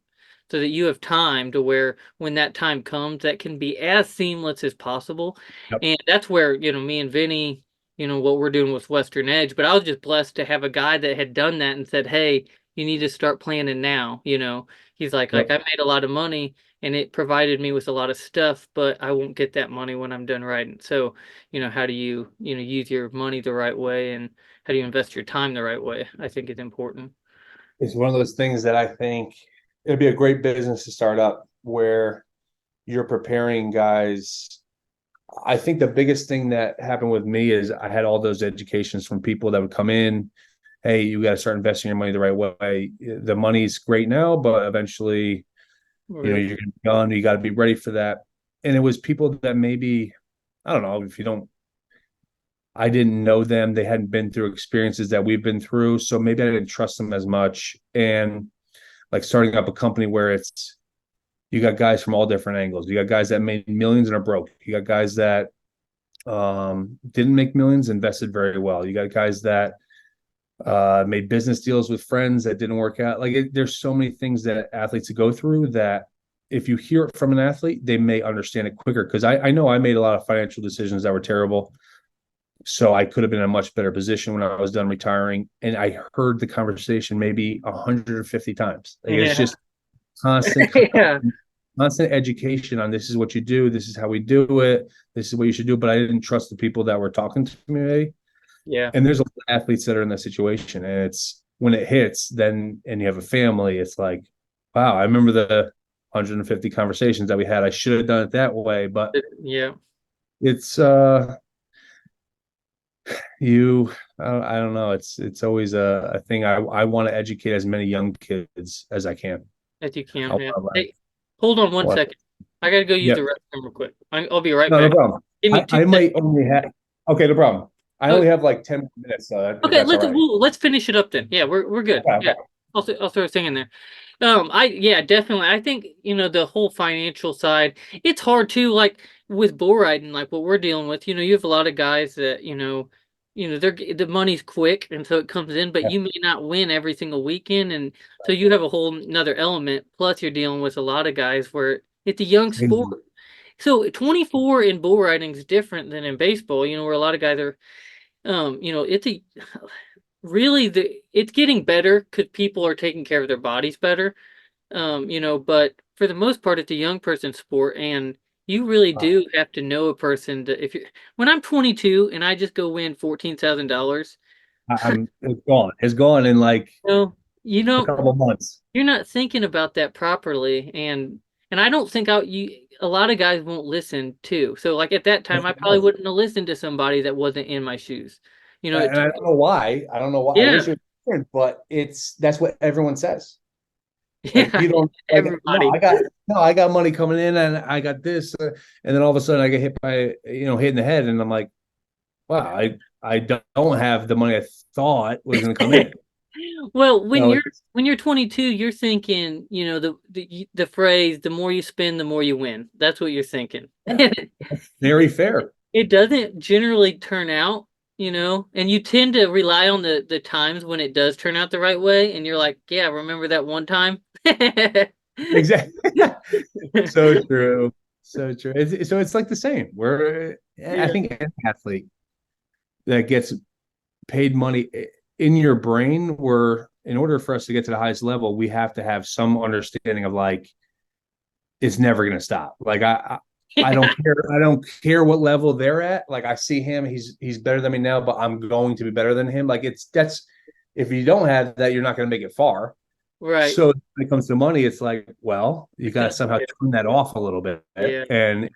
so that you have time to where when that time comes, that can be as seamless as possible. Yep. And that's where, me and Vinny, what we're doing with Western Edge. But I was just blessed to have a guy that had done that and said, hey, you need to start planning now. He's like I Yep. made a lot of money and it provided me with a lot of stuff, but I won't get that money when I'm done riding. So, how do you, use your money the right way and how do you invest your time the right way? I think is important. It's one of those things that I think it'd be a great business to start up where you're preparing guys. I think the biggest thing that happened with me is I had all those educations from people that would come in hey, you got to start investing your money the right way. The money's great now, but eventually, Right. you're going to be gone. You got to be ready for that. And it was people that maybe, I don't know, if you don't, I didn't know them. They hadn't been through experiences that we've been through. So maybe I didn't trust them as much. And like starting up a company where you got guys from all different angles. You got guys that made millions and are broke. You got guys that didn't make millions, invested very well. You got guys that made business deals with friends that didn't work out. There's so many things that athletes go through that if you hear it from an athlete, they may understand it quicker. Because I know I made a lot of financial decisions that were terrible. So I could have been in a much better position when I was done retiring. And I heard the conversation maybe 150 times. It's just constant, Yeah. constant education on this is what you do. This is how we do it. This is what you should do. But I didn't trust the people that were talking to me. Yeah. And there's a lot of athletes that are in that situation. And it's when it hits, then, and you have a family, it's like, wow, I remember the 150 conversations that we had. I should have done it that way. But Yeah. it's, I don't know. It's always a thing. I want to educate as many young kids as I can. As you can. I'll- Yeah. I'll- Hey, hold on one What? second. I gotta go use Yep. the restroom real quick. I'll be right No, no back. problem. Give me I 2 might seconds. only have. Okay, no problem. I Oh. only have like 10 minutes. So if Okay, that's all right. let's finish it up then. Yeah, we're good. Okay, Yeah. okay. I'll throw a thing in there. Definitely. I think, the whole financial side, it's hard too, like with bull riding, like what we're dealing with, you have a lot of guys that, the money's quick and so it comes in, but Yeah. you may not win every single weekend. And so you have a whole nother element. Plus you're dealing with a lot of guys where it's a young sport. So 24 in bull riding is different than in baseball, where a lot of guys are, it's it's getting better because people are taking care of their bodies better. But for the most part, it's a young person sport, and you really do have to know a person to, if you when I'm 22 and I just go win $14,000, It's gone. It's gone in like you a know, couple of months. you're not thinking about that properly, and I don't think a lot of guys won't listen too. So like at that time, I probably wouldn't have listened to somebody that wasn't in my shoes. And I don't know why. I don't know why. I Yeah, wish it was different, but that's what everyone says. Like yeah, you don't like everybody. I got money coming in and I got this, and then all of a sudden I get hit by hit in the head, and I'm like, wow, I don't have the money I thought was going to come in. Well, You know, when you're 22, you're thinking, the phrase, the more you spend, the more you win. That's what you're thinking. very fair. It doesn't generally turn out, and you tend to rely on the times when it does turn out the right way, and you're like, yeah, remember that one time? Exactly. So true. So true. It's like the same. I think any athlete that gets paid money in your brain, in order for us to get to the highest level, we have to have some understanding of like it's never going to stop. Like I don't care what level they're at. Like I see him, he's better than me now, but I'm going to be better than him. Like that's if you don't have that, you're not going to make it far. Right. So when it comes to money, it's like, well, you got to somehow turn that off a little bit and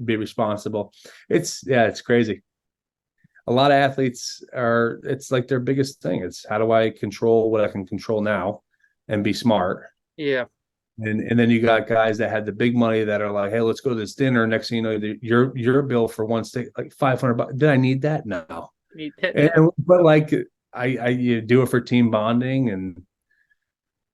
be responsible. It's crazy. A lot of athletes it's like their biggest thing. It's how do I control what I can control now and be smart. Yeah. And then you got guys that had the big money that are like, hey, let's go to this dinner. Next thing you know, your bill for one steak like $500. Did I need that? No. But like you do it for team bonding and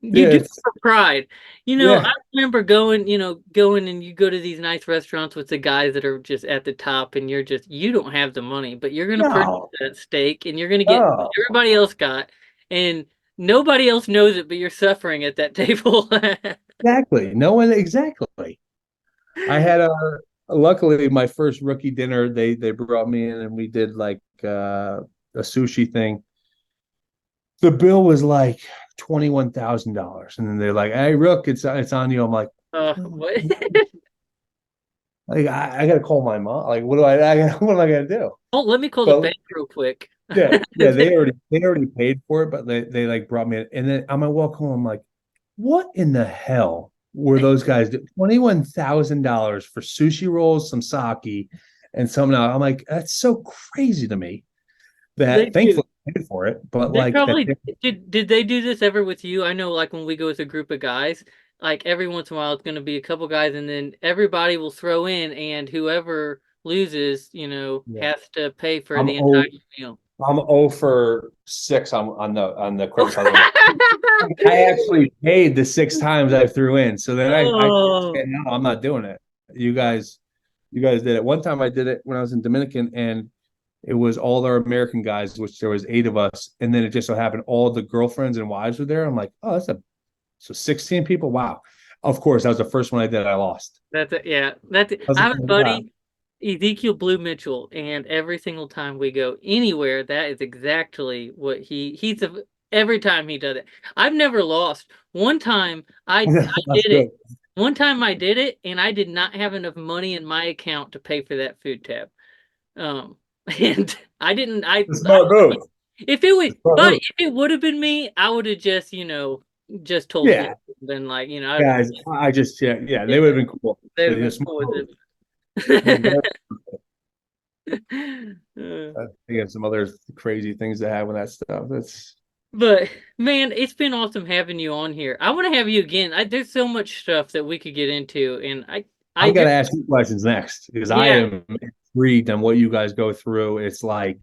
you do it for pride. I remember going and you go to these nice restaurants with the guys that are just at the top, and you don't have the money, but you're gonna purchase that steak and you're gonna get what everybody else got, and nobody else knows it, but you're suffering at that table. Exactly. No one exactly. I had luckily my first rookie dinner, they brought me in and we did like a sushi thing. The bill was like $21,000, and then they're like, "Hey, Rook, it's on you." I'm like, what? Like I got to call my mom. Like, what am I gonna do? Oh, let me call the bank real quick. Yeah, they already paid for it, but they like brought me in, and then on my walk home, I'm like, what in the hell were those guys doing? $21,000 for sushi rolls, some sake, and some now. I'm like, that's so crazy to me. They that do. thankfully paid for it, but They like that. probably did they do this ever with you? I know like when we go as a group of guys, like every once in a while it's gonna be a couple guys and then everybody will throw in and whoever loses, Yeah. has to pay for I'm the entire oh meal. I'm 0 for 6 on the credit card limit. I actually paid the 6 times I threw in. So then I Oh, said, no, I'm not doing it. You guys, you guys did it. One time I did it when I was in Dominican, and it was all our American guys, which there was 8 of us, and then it just so happened all the girlfriends and wives were there. I'm like, oh, so 16 people. Wow. Of course, that was the first one I did. I lost. that's it. Yeah, that's it. I was I like, have a oh, wow. buddy, Ezekiel Blue Mitchell, and every single time we go anywhere, that is exactly what every time he does it. I've never lost. One time I That's did it. good. One time I did it, and I did not have enough money in my account to pay for that food tab. Um, and I didn't. It's a smart move. If it was, It's a smart but move. if it would have been me, I would have just, just told Flip, Yeah, been like, I'd have been, guys. I just yeah, yeah, they would have been cool. they'd But have yeah, been smart cool with move. it. Very- They have some other crazy things that happen with that stuff. That's But man, it's been awesome having you on here. I want to have you again. There's so much stuff that we could get into, and I I'm gonna just, ask you questions next because I yeah, am intrigued on what you guys go through. It's like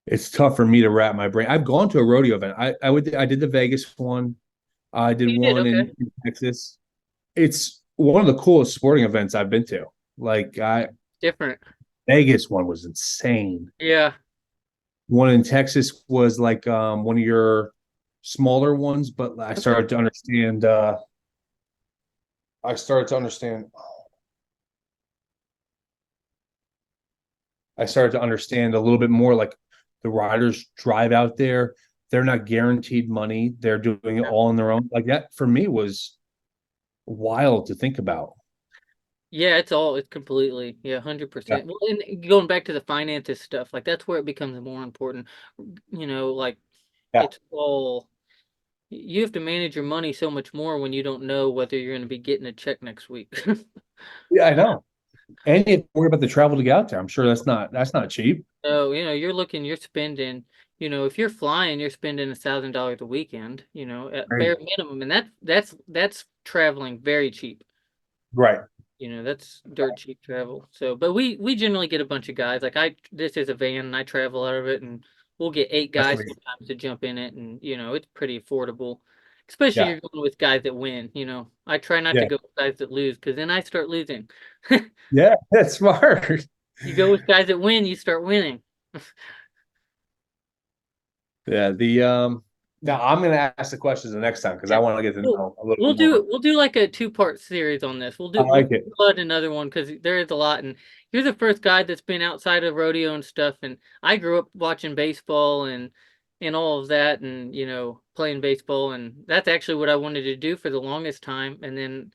it's tough for me to wrap my brain. I've gone to a rodeo event. I did the Vegas one. I did you did one okay, in Texas. It's one of the coolest sporting events I've been to. Like I different, Vegas one was insane. yeah, One in Texas was like one of your smaller ones, but okay, I started to understand I started to understand a little bit more like the riders drive out there. They're not guaranteed money. They're doing it all on their own. Like that for me was wild to think about. yeah. It's completely, yeah, Yeah. 100%. Well, and going back to the finances stuff, like that's where it becomes more important. Like Yeah. it's all you have to manage your money so much more when you don't know whether you're going to be getting a check next week. Yeah, I know. And you have to worry about the travel to get out there. I'm sure that's not cheap. So, you're spending, if you're flying, you're spending $1,000 a weekend, at Right. bare minimum, and that's traveling very cheap. Right. That's dirt cheap travel. So, but we generally get a bunch of guys. Like this is a van, and I travel out of it, and we'll get 8 That's guys what sometimes to jump in it, and it's pretty affordable. Especially yeah. you're going with guys that win. I try not to Yeah. go with guys that lose because then I start losing. Yeah. That's smart. You go with guys that win, you start winning. Yeah. The now I'm gonna ask the questions the next time because I Yeah. want to get to We'll, know a little we'll bit more. do we'll do like a 2-part series on this. I We'll like it. flood another one because there is a lot, and you're the first guy that's been outside of rodeo and stuff. And I grew up watching baseball and all of that, and playing baseball, and that's actually what I wanted to do for the longest time. And then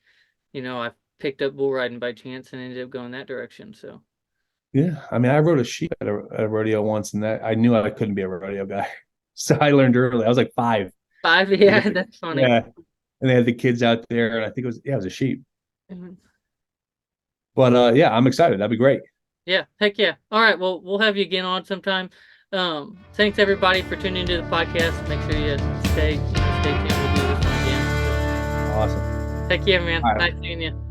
I picked up bull riding by chance and ended up going that direction. So Yeah, I mean, I rode a sheep at a rodeo once, and that I knew I couldn't be a rodeo guy, so I learned early. I was like 5. 5, They yeah, had that's funny. yeah, and they had the kids out there, and I think it was a sheep. Mhm. But yeah, I'm excited. That'd be great. Yeah, heck yeah. All right, well, we'll have you again on sometime. Thanks everybody for tuning into the podcast. Make sure you stay tuned. We'll do this one again. Awesome. Take care, man. All right. Nice seeing you.